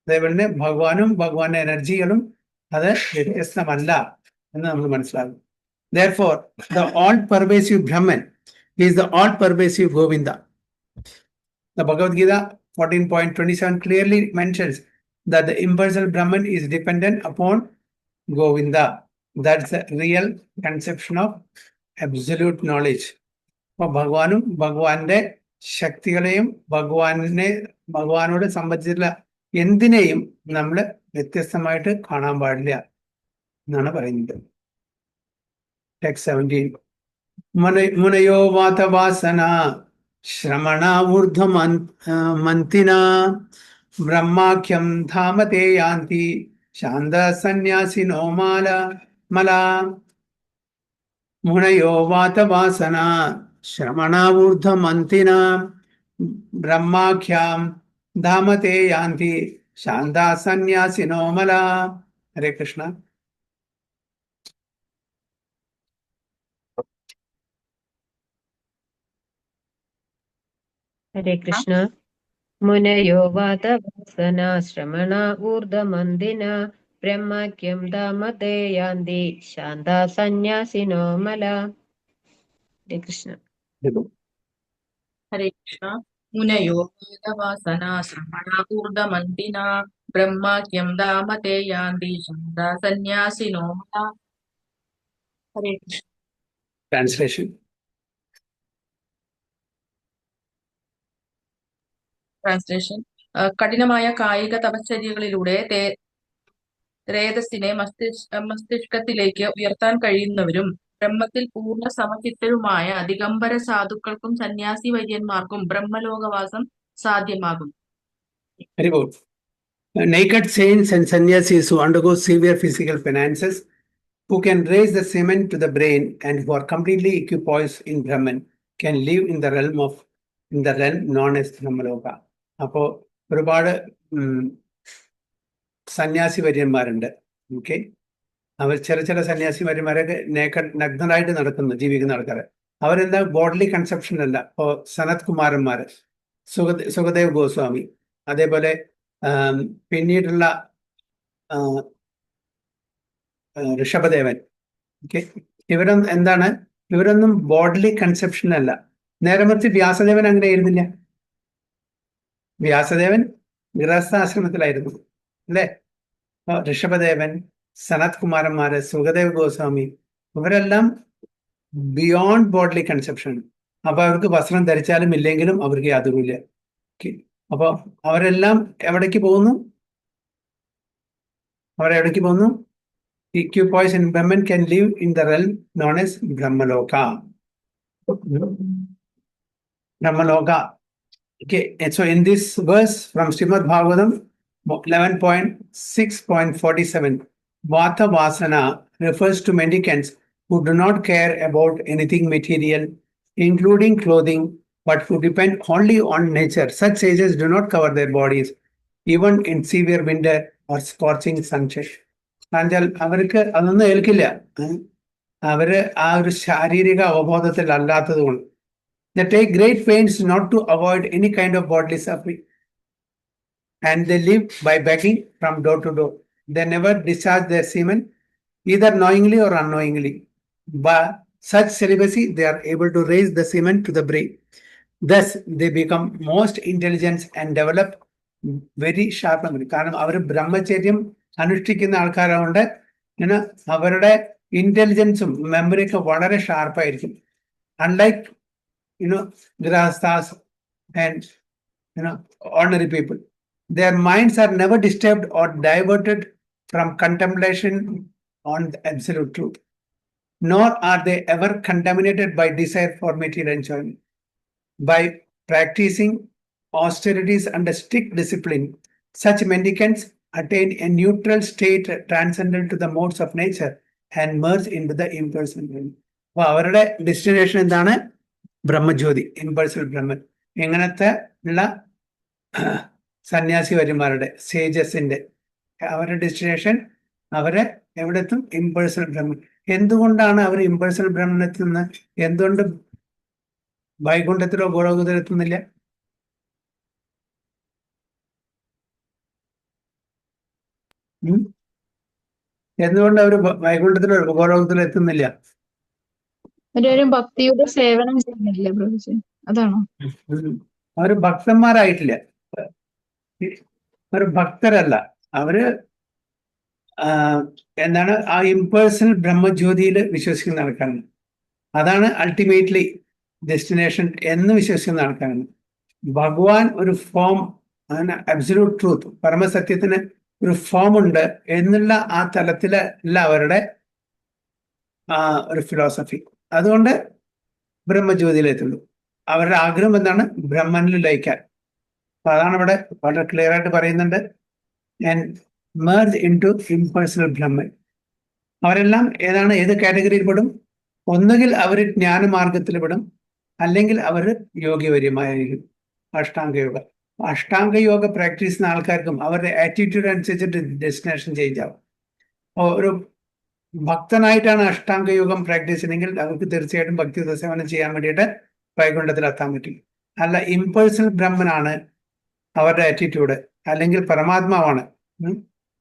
അതേപോലെ ഭഗവാനും ഭഗവാന്റെ എനർജികളും അത് വ്യത്യസ്തമല്ല എന്ന് നമ്മൾ മനസ്സിലാകും. Therefore, the all-pervasive Brahman is the all-pervasive Govinda. The Bhagavad Gita 14.27 clearly mentions that the impersonal Brahman is dependent upon Govinda. That's the real conception of absolute knowledge. അപ്പോൾ ഭഗവാനും ഭഗവാന്റെ ശക്തികളെയും ഭഗവാനോട് സംബന്ധിച്ചിട്ടുള്ള എന്തിനേയും നമ്മൾ വ്യത്യസ്തമായിട്ട് കാണാൻ പാടില്ല എന്നാണ് പറയുന്നത്. ടെക്സ്റ്റ് 17. മുനയോ വാതവാസന ശ്രമണ ഊർധ്വമന്തിന ബ്രഹ്മാഖ്യം ധാമതേ യാന്തി ശാന്ത സന്യാസിനോ മല. മുനയോ വാതവാസന ശ്രമണ ഊർധ്വമന്തിന ബ്രഹ്മാഖ്യം ധാമതേ യാന്തി ശാന്ത സന്യാസിനോ മല. ഹരേ കൃഷ്ണ. हरे कृष्ण. മുനയോ വാതവാസനാശ്രമണ ഊർധമന്ദിന ബ്രഹ്മക്യം ദാമതേ യാന്തി ശാന്ത സന്യാസിനോ മല. ഹരേ കൃഷ്ണ. ഹരേ കൃഷ്ണ. മുനയോ വേദവാസനാശ്രമണ ഊർധമന്ദിന ബ്രഹ്മാക്യം ദാമതേ യാന്തി ശാന്ത സന്യാസിനോ മല. ഹരേ കൃഷ്ണ. Translation. ട്രാൻസ്ലേഷൻ. കഠിനമായ കായിക തപശ്ചര്യകളിലൂടെ രേതസ്സിനെ മസ്തിഷ്കത്തിലേക്ക് ഉയർത്താൻ കഴിയുന്നവരും ബ്രഹ്മത്തിൽ പൂർണ്ണ സമചിത്തരുമായ ദിഗംബര സാധുക്കൾക്കും സന്യാസി വര്യന്മാർക്കും ബ്രഹ്മലോകവാസം സാധ്യമാകും. Very good. Naked saints and sannyasis who undergo severe physical penances, who can raise the semen to the brain and who are completely equipoised in Brahman, can live in the realm known as Brahmaloka. അപ്പോൾ ഒരുപാട് സന്യാസി വര്യന്മാരുണ്ട്. Okay, അവർ ചില സന്യാസി വര്യന്മാരൊക്കെ നഗ്നരായിട്ട് ജീവിക്കുന്ന ആൾക്കാർ. അവരെന്താ bodily conception അല്ല. ഇപ്പോൾ സനത് കുമാരന്മാര്, സുഖദേവ് ഗോസ്വാമി, അതേപോലെ പിന്നീടുള്ള ഋഷഭദേവൻ. ഓക്കെ, ഇവരൊന്നും ബോഡ്ലി കൺസെപ്ഷൻ അല്ല. നേരെ മറിച്ച് വ്യാസദേവൻ അങ്ങനെ ആയിരുന്നില്ല. വ്യാസദേവൻ ഗൃഹസ്ഥാശ്രമത്തിലായിരുന്നു അല്ലേ? ഋഷഭദേവൻ, സനത് കുമാരന്മാര്, സുഖദേവ് ഗോസ്വാമി, ഇവരെല്ലാം ബിയോണ്ട് ബോഡ്ലി കൺസെപ്ഷൻ. അപ്പൊ അവർക്ക് വസ്ത്രം ധരിച്ചാലും ഇല്ലെങ്കിലും അവർക്ക് യാതൊരുമില്ല. അപ്പൊ അവരെല്ലാം എവിടേക്ക് പോകുന്നു? Equipoised in Brahman can live in the realm known as Brahmaloka. Okay, and so in this verse from Srimad Bhagavatam 11.6.47, Vata Vasana refers to mendicants who do not care about anything material, including clothing, but who depend only on nature. Such sages do not cover their bodies, even in severe winter or scorching sunshine. അവർക്ക് അതൊന്നും ഏൽക്കില്ല. അവര് ആ ഒരു ശാരീരിക അവബോധത്തിൽ അല്ലാത്തത് കൊണ്ട്. They take great pains not to avoid any kind of bodily suffering, and they live by begging from door to door. They never discharge their semen, either knowingly or unknowingly. By such celibacy, they are able to raise the semen to the brain. Thus, they become most intelligent and develop very sharp memory. കാരണം അവർ ബ്രഹ്മചര്യം അനുഷ്ഠിക്കുന്ന ആൾക്കാരാകൊണ്ട് അവരുടെ ഇന്റലിജൻസും മെമ്മറിയൊക്കെ വളരെ ഷാർപ്പായിരിക്കും. Unlike grahasthas and ordinary people. Their minds are never disturbed or diverted from contemplation on the absolute truth, nor are they ever contaminated by desire for material enjoyment. By practicing austerities under strict discipline, such mendicants attain a neutral state transcendental to the modes of nature and merge into the impersonal realm. അപ്പോൾ അവരുടെ destination എന്താണ്? ബ്രഹ്മജ്യോതി, ഇമ്പൾസൽ ബ്രഹ്മൻ. ഇങ്ങനത്തെ ഉള്ള സന്യാസി വര്യന്മാരുടെ, സേജസിന്റെ അവരുടെ destination അവരെ എവിടെത്തും? ഇമ്പൾസൽ ബ്രഹ്മൻ. എന്തുകൊണ്ടാണ് അവർ ഇമ്പൾസൽ ബ്രഹ്മനെത്തുന്നത്? എന്തുകൊണ്ട് വൈകുണ്ഠത്തിലോ ഗോലോകത്തിലോ എത്തുന്നില്ല? എന്തുകൊണ്ട് അവർ വൈകുണ്ഠത്തിലോ ഗോലോകത്തിലോ എത്തുന്നില്ല? ഭക്തിയുടെ സേവനം ചെയ്യുന്നില്ലേ പ്രഭുജി? അതാണോ? അവര് ഭക്തന്മാരായിട്ടില്ല, അവര് ഭക്തരല്ല. അവര് എന്താണ്? ആ ഇമ്പേഴ്സണൽ ബ്രഹ്മജ്യോതിയിൽ വിശ്വസിക്കുന്ന ആൾക്കാരാണ്. അതാണ് അൾട്ടിമേറ്റ്ലി ഡെസ്റ്റിനേഷൻ എന്ന് വിശ്വസിക്കുന്ന ആൾക്കാരാണ്. ഭഗവാൻ ഒരു ഫോം, അങ്ങനെ അബ്സല്യൂട്ട് ട്രൂത്ത്, പരമസത്യത്തിന് ഒരു ഫോം ഉണ്ട് എന്നുള്ള ആ തലത്തിലല്ല അവരുടെ ഒരു ഫിലോസഫി. അതുകൊണ്ട് ബ്രഹ്മജ്യോതിയിലെത്തുള്ളൂ. അവരുടെ ആഗ്രഹം എന്താണ്? ബ്രഹ്മനിൽ ലയിക്കാൻ. അപ്പൊ അതാണ് ഇവിടെ വളരെ ക്ലിയർ ആയിട്ട് പറയുന്നുണ്ട്. And merge into impersonal Brahman. അവരെല്ലാം ഏത് കാറ്റഗറിയിൽ പെടും? ഒന്നുകിൽ അവർ ജ്ഞാനമാർഗത്തിൽ പെടും, അല്ലെങ്കിൽ അവർ യോഗിവര്യമായിരിക്കും. അഷ്ടാംഗയോഗ പ്രാക്ടീസ് ചെയ്യുന്ന ആൾക്കാർക്കും അവരുടെ ആറ്റിറ്റ്യൂഡ് അനുസരിച്ചിട്ട് ഡെസ്റ്റിനേഷൻ ചേഞ്ച് ആവും. ഒരു ഭക്തനായിട്ടാണ് അഷ്ടാംഗയോഗം പ്രാക്ടീസ് ചെയ്യുന്നെങ്കിൽ അവർക്ക് തീർച്ചയായിട്ടും ഭക്തി സേവനം ചെയ്യാൻ വേണ്ടിയിട്ട് വൈകുണ്ഠത്തിൽ എത്താൻ പറ്റും. അല്ല, ഇമ്പേഴ്സണൽ ബ്രഹ്മനാണ് അവരുടെ ആറ്റിറ്റ്യൂഡ്, അല്ലെങ്കിൽ പരമാത്മാവാണ്.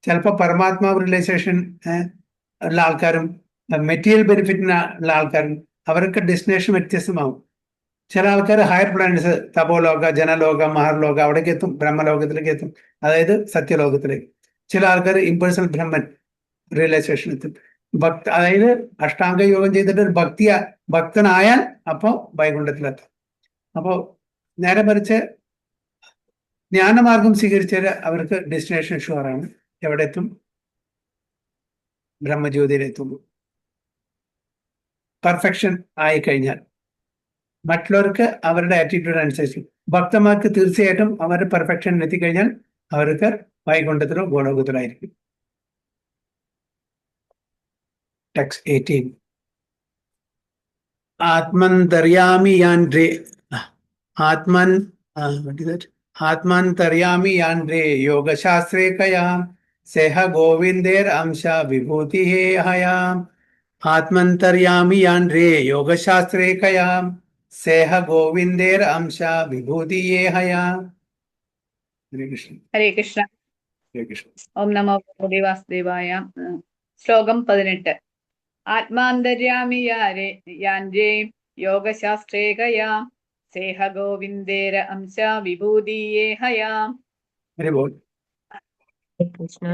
ചിലപ്പോൾ പരമാത്മാവ് റിയലൈസേഷൻ ഉള്ള ആൾക്കാരും മെറ്റീരിയൽ ബെനിഫിറ്റിന് ഉള്ള ആൾക്കാരും അവർക്ക് ഡെസ്റ്റിനേഷൻ വ്യത്യസ്തമാവും. ചില ആൾക്കാർ ഹയർ പ്ലാനറ്റ്സ്, തപോലോക, ജനലോക, മഹർലോക, അവിടേക്ക് എത്തും, ബ്രഹ്മലോകത്തിലേക്ക് എത്തും, അതായത് സത്യലോകത്തിലേക്ക്. ചില ആൾക്കാർ ഇമ്പേഴ്സണൽ ബ്രഹ്മൻ റിയലൈസേഷൻ എത്തും. അതായത് അഷ്ടാംഗ യോഗം ചെയ്തിട്ട് ഒരു ഭക്തനായാൽ അപ്പോൾ വൈകുണ്ഠത്തിലെത്തും. അപ്പോൾ നേരെ മറിച്ച് ജ്ഞാനമാർഗം സ്വീകരിച്ചാൽ അവർക്ക് ഡെസ്റ്റിനേഷൻ ഷുവറാണ്. എവിടെ എത്തും? ബ്രഹ്മജ്യോതിയിലെത്തുള്ളൂ. പെർഫെക്ഷൻ ആയി കഴിഞ്ഞാൽ മറ്റുള്ളവർക്ക് അവരുടെ ആറ്റിറ്റ്യൂഡ് അനുസരിച്ച്, ഭക്തന്മാർക്ക് തീർച്ചയായിട്ടും അവരുടെ പെർഫെക്ഷൻ എത്തിക്കഴിഞ്ഞാൽ അവർക്ക് വൈകുണ്ഠത്തിലോ ഗോലോകത്തിലോ ആയിരിക്കും. ടെക്സ്റ്റ് 18. ആത്മന്തര്യാമി യാൻഡ്രേ ആത്മന്തര്യാമി യാൻഡ്രേ യോഗശാസ്ത്രേ കയാം സേഹ ഗോവിന്ദേർ അംശ വിഭൂതി ഹയാം. ആത്മന്തര്യാമി യാൻഡ്രേ യോഗശാസ്ത്രേ കയാം സേഹ ഗോവിന്ദേർ അംശ വിഭൂതി ഹയാം. ഹരേ കൃഷ്ണ. ഹരേ കൃഷ്ണ. ഹരേ കൃഷ്ണ. ഓം നമോ ഭഗവതേ വാസുദേവായ. ശ്ലോകം 18. ആത്മാന്തര്യാമി യാൻജേ യോഗശാസ്ത്രേകയാ സേഹ ഗോവിന്ദേര അംശ വിഭൂതിയേ ഹയാം. ഹരി ബോൾ. കൃഷ്ണ.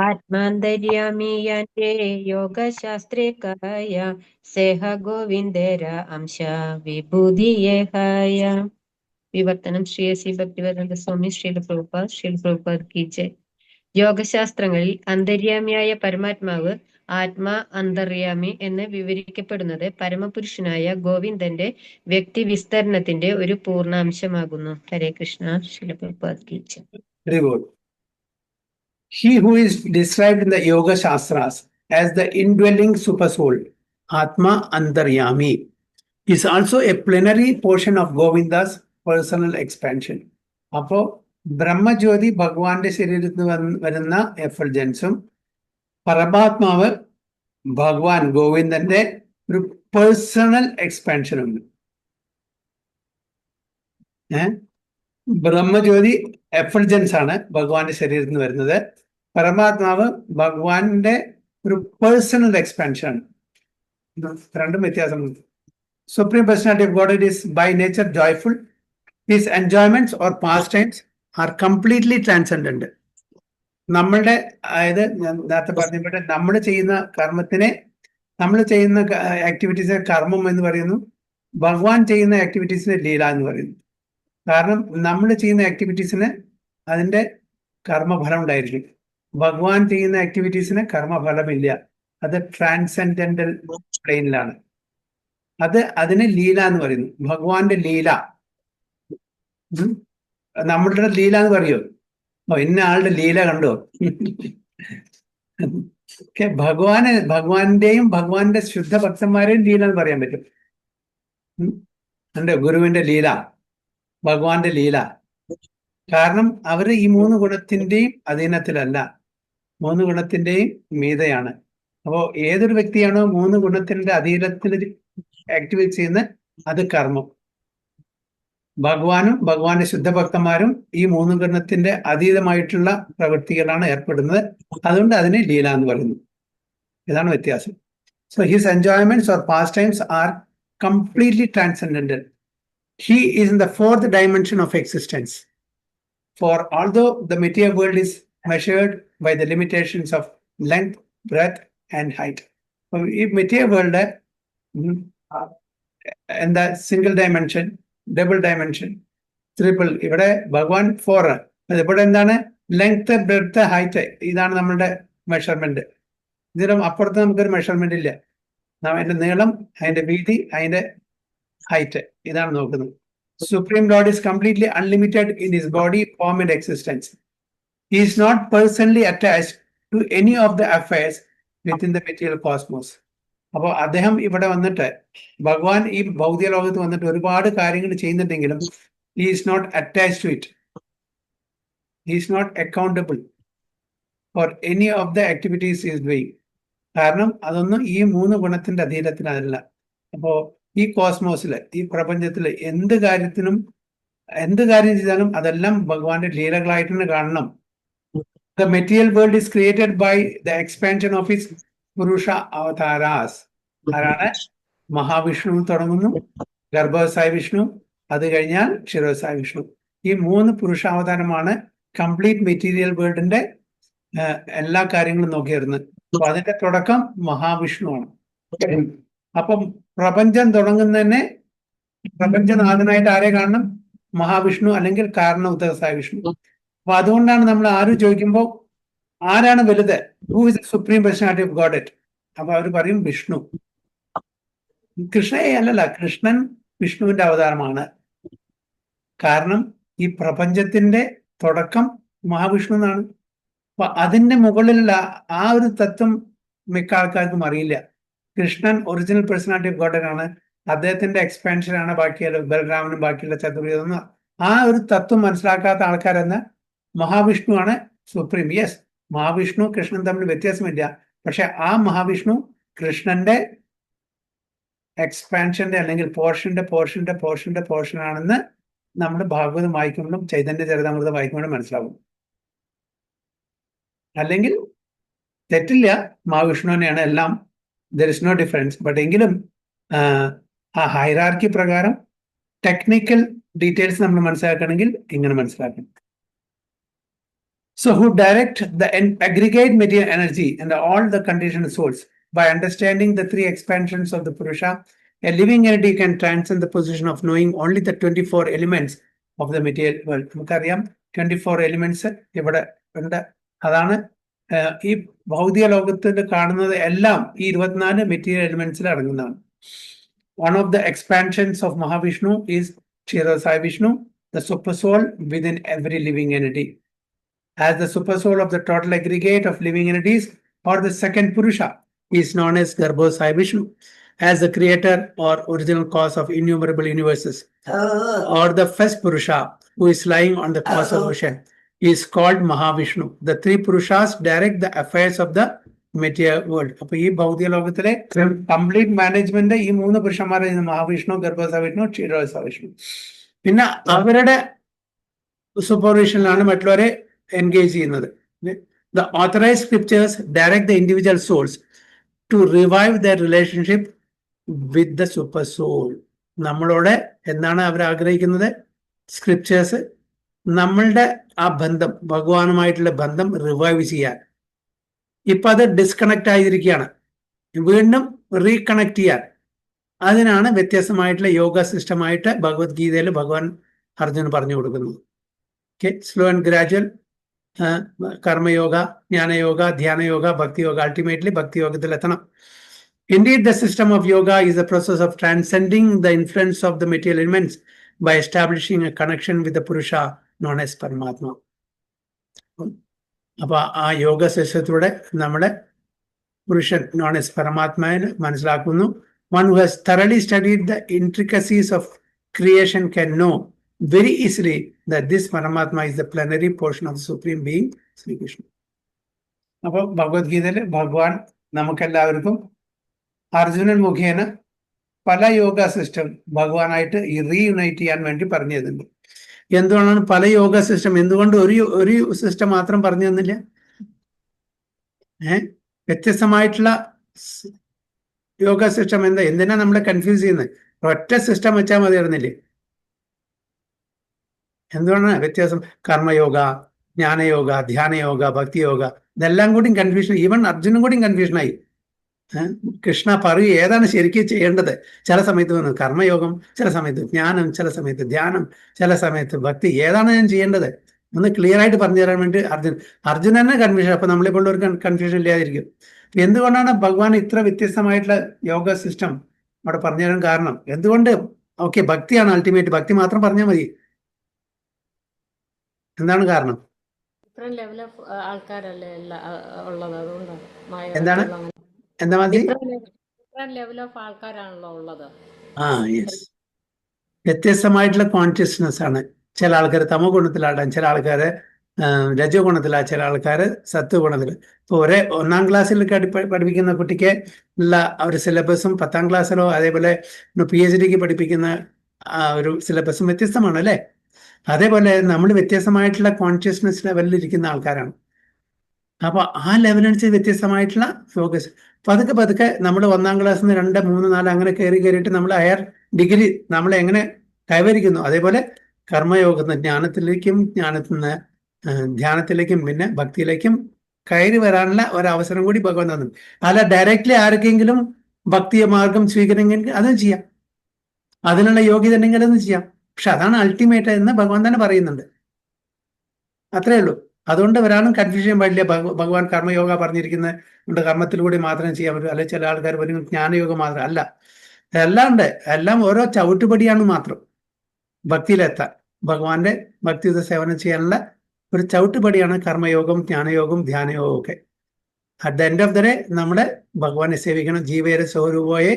ആത്മാന്തര്യാമി യാൻഡ്രേ യോഗശാസ്ത്രേ കയ സേഹ ഗോവിന്ദേര അംശ വിഭൂതിയേ ഹയ. വിവർത്തനം ശ്രീ എസ് ഭക്തിവേദാന്ത സ്വാമി ശ്രീല പ്രഭുപാദ് കി ജയ്. യോഗശാസ്ത്രങ്ങളിൽ അന്തര്യാമിയായ പരമാത്മാവ് ആത്മാ അന്തര്യാമി എന്ന് വിവരിക്കപ്പെടുന്നത് പരമപുരുഷനായ ഗോവിന്ദന്റെ വ്യക്തി വിസ്തരണത്തിന്റെ ഒരു പൂർണ്ണാംശമാകുന്നു. ഹരേ കൃഷ്ണ. ശ്രീല പ്രഭുപാദ് കി ജയ്. Very good. He who is described in the Yoga Shastras as the indwelling supersoul, Atma Antaryami, is also a plenary portion of Govinda's personal expansion. അപ്പോൾ ബ്രഹ്മജ്യോതി ഭഗവാന്റെ ശരീരത്തിൽ വരുന്ന എഫൾജൻസും പരമാത്മാവ് ഭഗവാൻ ഗോവിന്ദന്റെ ഒരു പേഴ്സണൽ എക്സ്പാൻഷനുണ്ട്. ബ്രഹ്മജ്യോതി എഫൾജൻസ് ആണ് ഭഗവാന്റെ ശരീരത്തിൽ നിന്ന് വരുന്നത്. പരമാത്മാവ് ഭഗവാന്റെ ഒരു പേഴ്സണൽ എക്സ്പാൻഷൻ ആണ്. രണ്ടും വ്യത്യാസമുണ്ട്. Supreme personality of God is by nature joyful. His enjoyments or pastimes are completely transcendent. നമ്മളുടെ, അതായത് ഞാൻ നേരത്തെ പറഞ്ഞപ്പോൾ നമ്മൾ ചെയ്യുന്ന കർമ്മത്തിനെ, നമ്മൾ ചെയ്യുന്ന ആക്ടിവിറ്റീസിനെ കർമ്മം എന്ന് പറയുന്നു. ഭഗവാൻ ചെയ്യുന്ന ആക്ടിവിറ്റീസിനെ ലീല എന്ന് പറയുന്നു. കാരണം നമ്മൾ ചെയ്യുന്ന ആക്ടിവിറ്റീസിന് അതിൻ്റെ കർമ്മഫലം ഉണ്ടായിരിക്കും. ഭഗവാൻ ചെയ്യുന്ന ആക്ടിവിറ്റീസിന് കർമ്മഫലമില്ല. അത് ട്രാൻസെൻഡന്റൽ പ്ലെയിനിലാണ്. അതിന് ലീല എന്ന് പറയുന്നു. ഭഗവാന്റെ ലീല. നമ്മളുടെ ലീല എന്ന് പറയോ? ഇന്ന ആളുടെ ലീല കണ്ടോ? ഭഗവാന്റെയും ഭഗവാന്റെ ശുദ്ധ ഭക്തന്മാരെയും ലീല എന്ന് പറയാൻ പറ്റും. ഗുരുവിന്റെ ലീല, ഭഗവാന്റെ ലീല. കാരണം അവർ ഈ മൂന്ന് ഗുണത്തിന്റെയും അധീനത്തിലല്ല, മൂന്ന് ഗുണത്തിന്റെയും മീതയാണ്. അപ്പോൾ ഏതൊരു വ്യക്തിയാണോ മൂന്ന് ഗുണത്തിന്റെ അധീനത്തിൽ ആക്ടിവേറ്റ് ചെയ്യുന്നത് അത് കർമ്മം. ഭഗവാനും ഭഗവാന്റെ ശുദ്ധഭക്തന്മാരും ഈ മൂന്ന് ഗുണത്തിന്റെ അതീതമായിട്ടുള്ള പ്രവൃത്തികളാണ് ഏർപ്പെടുന്നത്. അതുകൊണ്ട് അതിനെ ലീല എന്ന് പറയുന്നു. ഇതാണ് വ്യത്യാസം. So his enjoyments or pastimes are completely transcendental. He is in the fourth dimension of existence. For although the material world is measured by the limitations of length, breadth, and height. If material world in the single dimension, double dimension, triple, ഇവിടെ ഭഗവാൻ 4. ഇവിടെ എന്താണ്? Length, breadth, height. ഇതാണ് നമ്മളുടെ measurement. ഇതിനും അപ്പുറത്ത് നമുക്കൊരു measurement ഇല്ല. അതിന്റെ നീളം, അതിന്റെ വീതി, അതിന്റെ ഹൈറ്റ്, ഇതാണ് നോക്കുന്നത്. Supreme Lord is completely unlimited in his body, form and existence. He is not personally attached to any of the affairs within the material cosmos. അപ്പോൾ അദ്ദേഹം ഇവിടെ വന്നിട്ട്, ഭഗവാൻ ഈ ഭൗതിക ലോകത്ത് വന്നിട്ട് ഒരുപാട് കാര്യങ്ങൾ ചെയ്യുന്നുണ്ടെങ്കിലും he is not attached to it. He is not accountable for any of the activities he is doing. കാരണം അതൊന്നും ഈ മൂന്ന് ഗുണത്തിന്റെ അധീനത്തിനല്ല. അപ്പോൾ ഈ കോസ്മോസില്, ഈ പ്രപഞ്ചത്തില് എന്ത് കാര്യത്തിനും എന്ത് കാര്യം ചെയ്താലും അതെല്ലാം ഭഗവാന്റെ ലീലകളായിട്ട് തന്നെ കാണണം. The material world is created by the expansion of his Purusha Avataras. ആരാണ്? മഹാവിഷ്ണു തുടങ്ങുന്നു, ഗർഭവസായ വിഷ്ണു, അത് കഴിഞ്ഞാൽ ക്ഷീരോസായ വിഷ്ണു. ഈ 3 പുരുഷാവതാരമാണ് കംപ്ലീറ്റ് മെറ്റീരിയൽ വേൾഡിന്റെ എല്ലാ കാര്യങ്ങളും നോക്കി വരുന്നത്. അപ്പൊ അതിന്റെ തുടക്കം മഹാവിഷ്ണുവാണ്. അപ്പം പ്രപഞ്ചം തുടങ്ങുന്നതന്നെ പ്രപഞ്ചനാഥനായിട്ട് ആരെ കാണണം? മഹാവിഷ്ണു അല്ലെങ്കിൽ കാരണ ഉദകസായ വിഷ്ണു. അപ്പൊ അതുകൊണ്ടാണ് നമ്മൾ ആരും ചോദിക്കുമ്പോൾ ആരാണ് വലുത്, who is supreme personality of Godhead, അപ്പൊ അവർ പറയും വിഷ്ണു. കൃഷ്ണയെ അല്ലല്ല, കൃഷ്ണൻ വിഷ്ണുവിന്റെ അവതാരമാണ്. കാരണം ഈ പ്രപഞ്ചത്തിന്റെ തുടക്കം മഹാവിഷ്ണു എന്നാണ്. അപ്പൊ അതിന്റെ മുകളിലുള്ള ആ ഒരു തത്വം മിക്ക ആൾക്കാർക്കും അറിയില്ല. Krishnan original personality of God ആണ്, അദ്ദേഹത്തിന്റെ എക്സ്പാൻഷൻ ആണ് ബാക്കിയുള്ള ബലരാമനും ബാക്കിയുള്ള ചതുർവേദം. ആ ഒരു തത്വം മനസ്സിലാക്കാത്ത ആൾക്കാരെന്ന് മഹാവിഷ്ണു ആണ് സുപ്രീം. യെസ്, മഹാവിഷ്ണു കൃഷ്ണൻ തമ്മിൽ വ്യത്യാസമില്ല. പക്ഷെ ആ മഹാവിഷ്ണു കൃഷ്ണന്റെ എക്സ്പാൻഷന്റെ അല്ലെങ്കിൽ പോർഷൻ ആണെന്ന് നമ്മൾ ഭാഗവതം വായിക്കുമ്പോഴും ചൈതന്യ ചരിതാമൃതം വായിക്കുമ്പോഴും മനസ്സിലാവും. അല്ലെങ്കിൽ തെറ്റില്ല, മഹാവിഷ്ണു തന്നെയാണ് എല്ലാം, there is no difference. But എങ്കിലും ആ ഹൈറാർക്കി പ്രകാരം ടെക്നിക്കൽ ഡീറ്റെയിൽസ് നമ്മൾ മനസ്സിലാക്കണമെങ്കിൽ ഇങ്ങനെ മനസ്സിലാക്കണം. So who direct the aggregate material energy and all the conditioned souls. By understanding the 3 expansions of the Purusha, a living entity can transcend the position of knowing only the 24 elements of the material world. നമുക്കറിയാം 24 elements ഇവിടെ ഉണ്ട്. അതാണ് ഈ ഭൗതിക ലോകത്തിൽ കാണുന്നത് എല്ലാം ഈ 24 മെറ്റീരിയൽ എലിമെന്റ്സിൽ അടങ്ങുന്നതാണ്. One of the expansions of Mahavishnu is Kshirodakaya Vishnu, the super soul within every living entity. As the super soul of the total aggregate of living entities, or the second Purusha, is known as Garbhosaya Vishnu, as the creator or original cause of innumerable universes, or the first Purusha, who is lying on the cause of ocean, is called Mahavishnu. The 3 Purushas direct the affairs of the material world. അപ്പൊ ഈ ഭൗതിക ലോകത്തിലെ complete management ഈ 3 പുരുഷന്മാരെ, മഹാവിഷ്ണു, ഗർഭവസായ വിഷ്ണു, ക്ഷീരോദസായ വിഷ്ണു. പിന്നെ അവരുടെ സൂപ്പർവിഷനിലാണ് മറ്റുള്ളവരെ engage ചെയ്യുന്നത്. The authorized scriptures direct the individual souls to revive their relationship with the super soul. നമ്മളോട് എന്താണ് അവർ ആഗ്രഹിക്കുന്നത്? സ്ക്രിപ്റ്റേഴ്സ് നമ്മളുടെ ആ ബന്ധം, ഭഗവാനുമായിട്ടുള്ള ബന്ധം റിവൈവ് ചെയ്യാൻ. ഇപ്പൊ അത് ഡിസ്കണക്ട് ആയിരിക്കുകയാണ്, വീണ്ടും റീകണക്ട് ചെയ്യാൻ. അതിനാണ് വ്യത്യസ്തമായിട്ടുള്ള യോഗ സിസ്റ്റമായിട്ട് ഭഗവത്ഗീതയിൽ ഭഗവാൻ അർജുനൻ പറഞ്ഞു കൊടുക്കുന്നത്. Slow and gradual karma yoga, jnanayoga, ധ്യാനയോഗ, ഭക്തിയോഗ. Ultimately ഭക്തിയോഗത്തിൽ എത്തണം. Indeed, the system of yoga is a process of transcending the influence of the material elements by establishing a connection with the Purusha known as Paramatma. അപ്പൊ ആ യോഗ സിസ്റ്റത്തിലൂടെ നമ്മുടെ പുരുഷൻ നോൺ എസ് പരമാത്മാവിനെ മനസ്സിലാക്കുന്നു. One who has thoroughly studied the intricacies of creation can know very easily that this Paramatma is the plenary portion of the Supreme Being, Sri Krishna. അപ്പോൾ ഭഗവത്ഗീതയിൽ ഭഗവാൻ നമുക്കെല്ലാവർക്കും അർജുനൻ മുഖേന പല യോഗ സിസ്റ്റം ഭഗവാനായിട്ട് റീയുണൈറ്റ് ചെയ്യാൻ വേണ്ടി പറഞ്ഞു തരുന്നുണ്ട്. എന്തുകൊണ്ടാണ് പല യോഗ സിസ്റ്റം, എന്തുകൊണ്ട് ഒരു സിസ്റ്റം മാത്രം പറഞ്ഞു തന്നില്ല? വ്യത്യസ്തമായിട്ടുള്ള യോഗ സിസ്റ്റം എന്തിനാ നമ്മളെ കൺഫ്യൂസ് ചെയ്യുന്നത്? ഒറ്റ സിസ്റ്റം വെച്ചാൽ മതിയായിരുന്നില്ലേ? എന്തുകൊണ്ടാണ് വ്യത്യാസം? കർമ്മയോഗ, ജ്ഞാനയോഗ, ധ്യാനയോഗ, ഭക്തിയോഗ, ഇതെല്ലാം കൂടി കൺഫ്യൂഷൻ. ഈവൻ അർജുനും കൂടി കൺഫ്യൂഷനായി. കൃഷ്ണ പറയൂ ഏതാണ് ശരിക്കും ചെയ്യേണ്ടത്. ചില സമയത്ത് വന്നു കർമ്മയോഗം, ചില സമയത്ത് ജ്ഞാനം, ചില സമയത്ത് ധ്യാനം, ചില സമയത്ത് ഭക്തി. ഏതാണ് ഞാൻ ചെയ്യേണ്ടത് ഒന്ന് ക്ലിയർ ആയിട്ട് പറഞ്ഞു തരാൻ വേണ്ടി അർജുൻ തന്നെ കൺഫ്യൂഷൻ. അപ്പൊ നമ്മളെപ്പോലുള്ളവർക്ക് കൺഫ്യൂഷൻ ഇല്ലാതിരിക്കും. എന്തുകൊണ്ടാണ് ഭഗവാൻ ഇത്ര വ്യത്യസ്തമായിട്ടുള്ള യോഗ സിസ്റ്റം അവിടെ പറഞ്ഞു തരാൻ കാരണം? എന്തുകൊണ്ട്? ഓക്കെ, ഭക്തിയാണ് അൾട്ടിമേറ്റ്, ഭക്തി മാത്രം പറഞ്ഞാൽ മതി. എന്താണ് കാരണം? ഡിഫറെന്റ് ലെവൽ ഓഫ് ആൾക്കാരല്ലേ ഉള്ളത്, അതുകൊണ്ടാണ്. എന്താണ്? എന്താ മതി? ഡിഫറെന്റ് ലെവൽ ഓഫ് ആൾക്കാരാണല്ലോ ഉള്ളത്. യെസ്, വ്യത്യസ്തമായിട്ടുള്ള കോൺഷ്യസ്നെസ് ആണ്. ചില ആൾക്കാർ തമോ ഗുണത്തിലാടാൻ, ചില ആൾക്കാർ രജോ ഗുണത്തിലാ, ചില ആൾക്കാർ സത്വ ഗുണത്തിൽ. ഇപ്പോൾ ഒന്നാം ക്ലാസ്സിലൊക്കെ പഠിപ്പിക്കുന്ന കുട്ടിക്ക് ഉള്ള ഒരു സിലബസും 10ാം ക്ലാസ്സിലോ അതേപോലെ PhDക്ക് പഠിപ്പിക്കുന്ന ഒരു സിലബസും വ്യത്യസ്തമാണ് അല്ലേ? അതേപോലെ നമ്മൾ വ്യത്യസ്തമായിട്ടുള്ള കോൺഷ്യസ്നെസ് ലെവലിൽ ഇരിക്കുന്ന ആൾക്കാരാണ്. അപ്പൊ ആ ലെവലനുസരിച്ച് വ്യത്യസ്തമായിട്ടുള്ള ഫോക്കസ് പതുക്കെ പതുക്കെ നമ്മൾ 1ാം ക്ലാസ്സിൽ നിന്ന് 2, 3, 4 അങ്ങനെ കയറിയിട്ട് നമ്മൾ ഹയർ ഡിഗ്രി നമ്മൾ എങ്ങനെ കൈവരിക്കുന്നു, അതേപോലെ കർമ്മയോഗത്തിന് ജ്ഞാനത്തിലേക്കും ധ്യാനത്തിലേക്കും പിന്നെ ഭക്തിയിലേക്കും കയറി വരാനുള്ള ഒരവസരം കൂടി ഭഗവാൻ തന്നു. അല്ല ഡയറക്റ്റ്ലി ആർക്കെങ്കിലും ഭക്തിയ മാർഗം സ്വീകരിക്കണമെങ്കിൽ അതും ചെയ്യാം, അതിനുള്ള യോഗ്യത ഉണ്ടെങ്കിൽ അതും ചെയ്യാം. പക്ഷെ അതാണ് അൾട്ടിമേറ്റ് എന്ന് ഭഗവാൻ തന്നെ പറയുന്നുണ്ട്. അത്രേ ഉള്ളൂ. അതുകൊണ്ട് ഒരാളും കൺഫ്യൂഷൻ പാടില്ല. ഭഗവാൻ കർമ്മയോഗ പറഞ്ഞിരിക്കുന്നത് കർമ്മത്തിലൂടെ മാത്രമേ ചെയ്യാൻ പറ്റൂ, അല്ലെങ്കിൽ ചില ആൾക്കാർ പറയും ജ്ഞാനയോഗം മാത്രം അല്ല. എല്ലാം ഉണ്ട്, എല്ലാം ഓരോ ചവിട്ടുപടിയാണ് മാത്രം ഭക്തിയിലെത്താൻ. ഭഗവാന്റെ ഭക്തിയുത സേവനം ചെയ്യാനുള്ള ഒരു ചവിട്ടുപടിയാണ് കർമ്മയോഗം, ജ്ഞാനയോഗം, ധ്യാനയോഗം ഒക്കെ. At the end of the day നമ്മുടെ ഭഗവാനെ സേവിക്കണം. ജീവേര സ്വരൂപയെ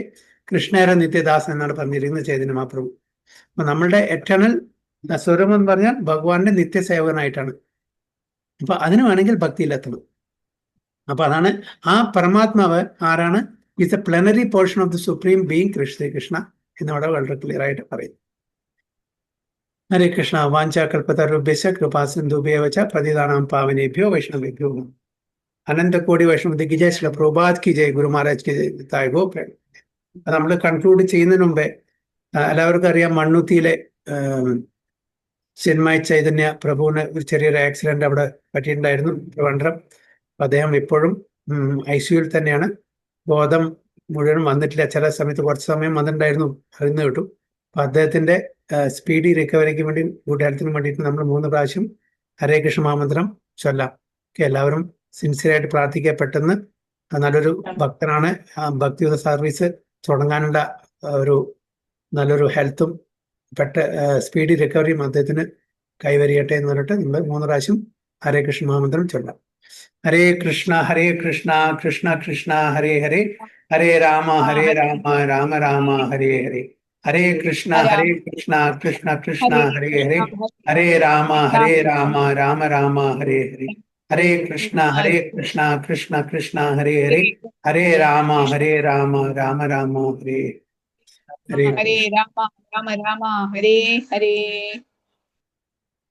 കൃഷ്ണേര നിത്യദാസൻ എന്നാണ് പറഞ്ഞിരിക്കുന്നത് ചൈതന്യ മഹാപ്രഭു. അപ്പൊ നമ്മളുടെ എറ്റേണൽ സ്വരൂപം എന്ന് പറഞ്ഞാൽ ഭഗവാന്റെ നിത്യസേവകനായിട്ടാണ്. അപ്പൊ അതിന് വേണമെങ്കിൽ ഭക്തിയിലെത്തണം. അപ്പൊ അതാണ് ആ പരമാത്മാവ് ആരാണ്? It's A പ്ലനറി portion of the supreme being Sreekrishna എന്നവിടെ വളരെ ക്ലിയർ ആയിട്ട് പറയും. ഹരേ കൃഷ്ണ. വാഞ്ചാകൽപതരുഭ്യശ്ച കൃപാസിന്ധുഭ്യവ ച പതിതാനാം പാവനേഭ്യോ വൈഷ്ണവേഭ്യോ നമഃ. അനന്തകോടി വൈഷ്ണവ ദിഗ്വിജയ ശ്രീല പ്രഭുപാദ് കി ജയ്, ഗുരു മഹാരാജ് കി ജയ്. തായ്ഗോ പ്രേം. നമ്മൾ കൺക്ലൂഡ് ചെയ്യുന്നതിന് മുമ്പേ എല്ലാവർക്കും അറിയാം, മണ്ണുത്തിയിലെ ചിന്മയ ചൈതന്യ പ്രഭുവിന് ഒരു ചെറിയൊരു ആക്സിഡന്റ് അവിടെ പറ്റിയിട്ടുണ്ടായിരുന്നു, ട്രിവാൻഡ്രം. അദ്ദേഹം ഇപ്പോഴും ICUയിൽ തന്നെയാണ്. ബോധം മുഴുവൻ വന്നിട്ടില്ല, ചില സമയത്ത് കുറച്ച് സമയം വന്നിട്ടുണ്ടായിരുന്നു, അറിഞ്ഞു കിട്ടും. അപ്പൊ അദ്ദേഹത്തിന്റെ സ്പീഡി റിക്കവറിക്ക് വേണ്ടി, ഗുഡ് ഹെൽത്തിന് വേണ്ടിയിട്ട് നമ്മൾ 3 പ്രാവശ്യം ഹരേ കൃഷ്ണ മഹാമന്ത്രം ചൊല്ലാം. എല്ലാവരും സിൻസിയറായിട്ട് പ്രാർത്ഥിക്കുക. പെട്ടെന്ന് നല്ലൊരു ഭക്തനാണ്, ഭക്തിയുത സർവീസ് തുടങ്ങാനുള്ള ഒരു നല്ലൊരു ഹെൽത്തും സ്പീഡി റിക്കവറിയും അദ്ദേഹത്തിന് കൈവരിയട്ടെ എന്ന് പറഞ്ഞിട്ട് നമ്മൾ 3 പ്രാവശ്യം ഹരേ കൃഷ്ണ മഹാമന്ത്രം ചൊല്ലാം. ഹരേ കൃഷ്ണ കൃഷ്ണ കൃഷ്ണ ഹരേ ഹരേ, ഹരേ രാമ രാമ രാമ ഹരേ ഹരേ. ഹരേ കൃഷ്ണ കൃഷ്ണ കൃഷ്ണ ഹരേ ഹരേ, ഹരേ രാമ രാമ രാമ ഹരേ ഹരേ. ഹരേ കൃഷ്ണ കൃഷ്ണ കൃഷ്ണ ഹരേ ഹരേ, ഹരേ രാമ രാമ രാമ ഹരേ ഹരേ. ഹരേ രാമ രാമ രാമ ഹരേ ഹരേ.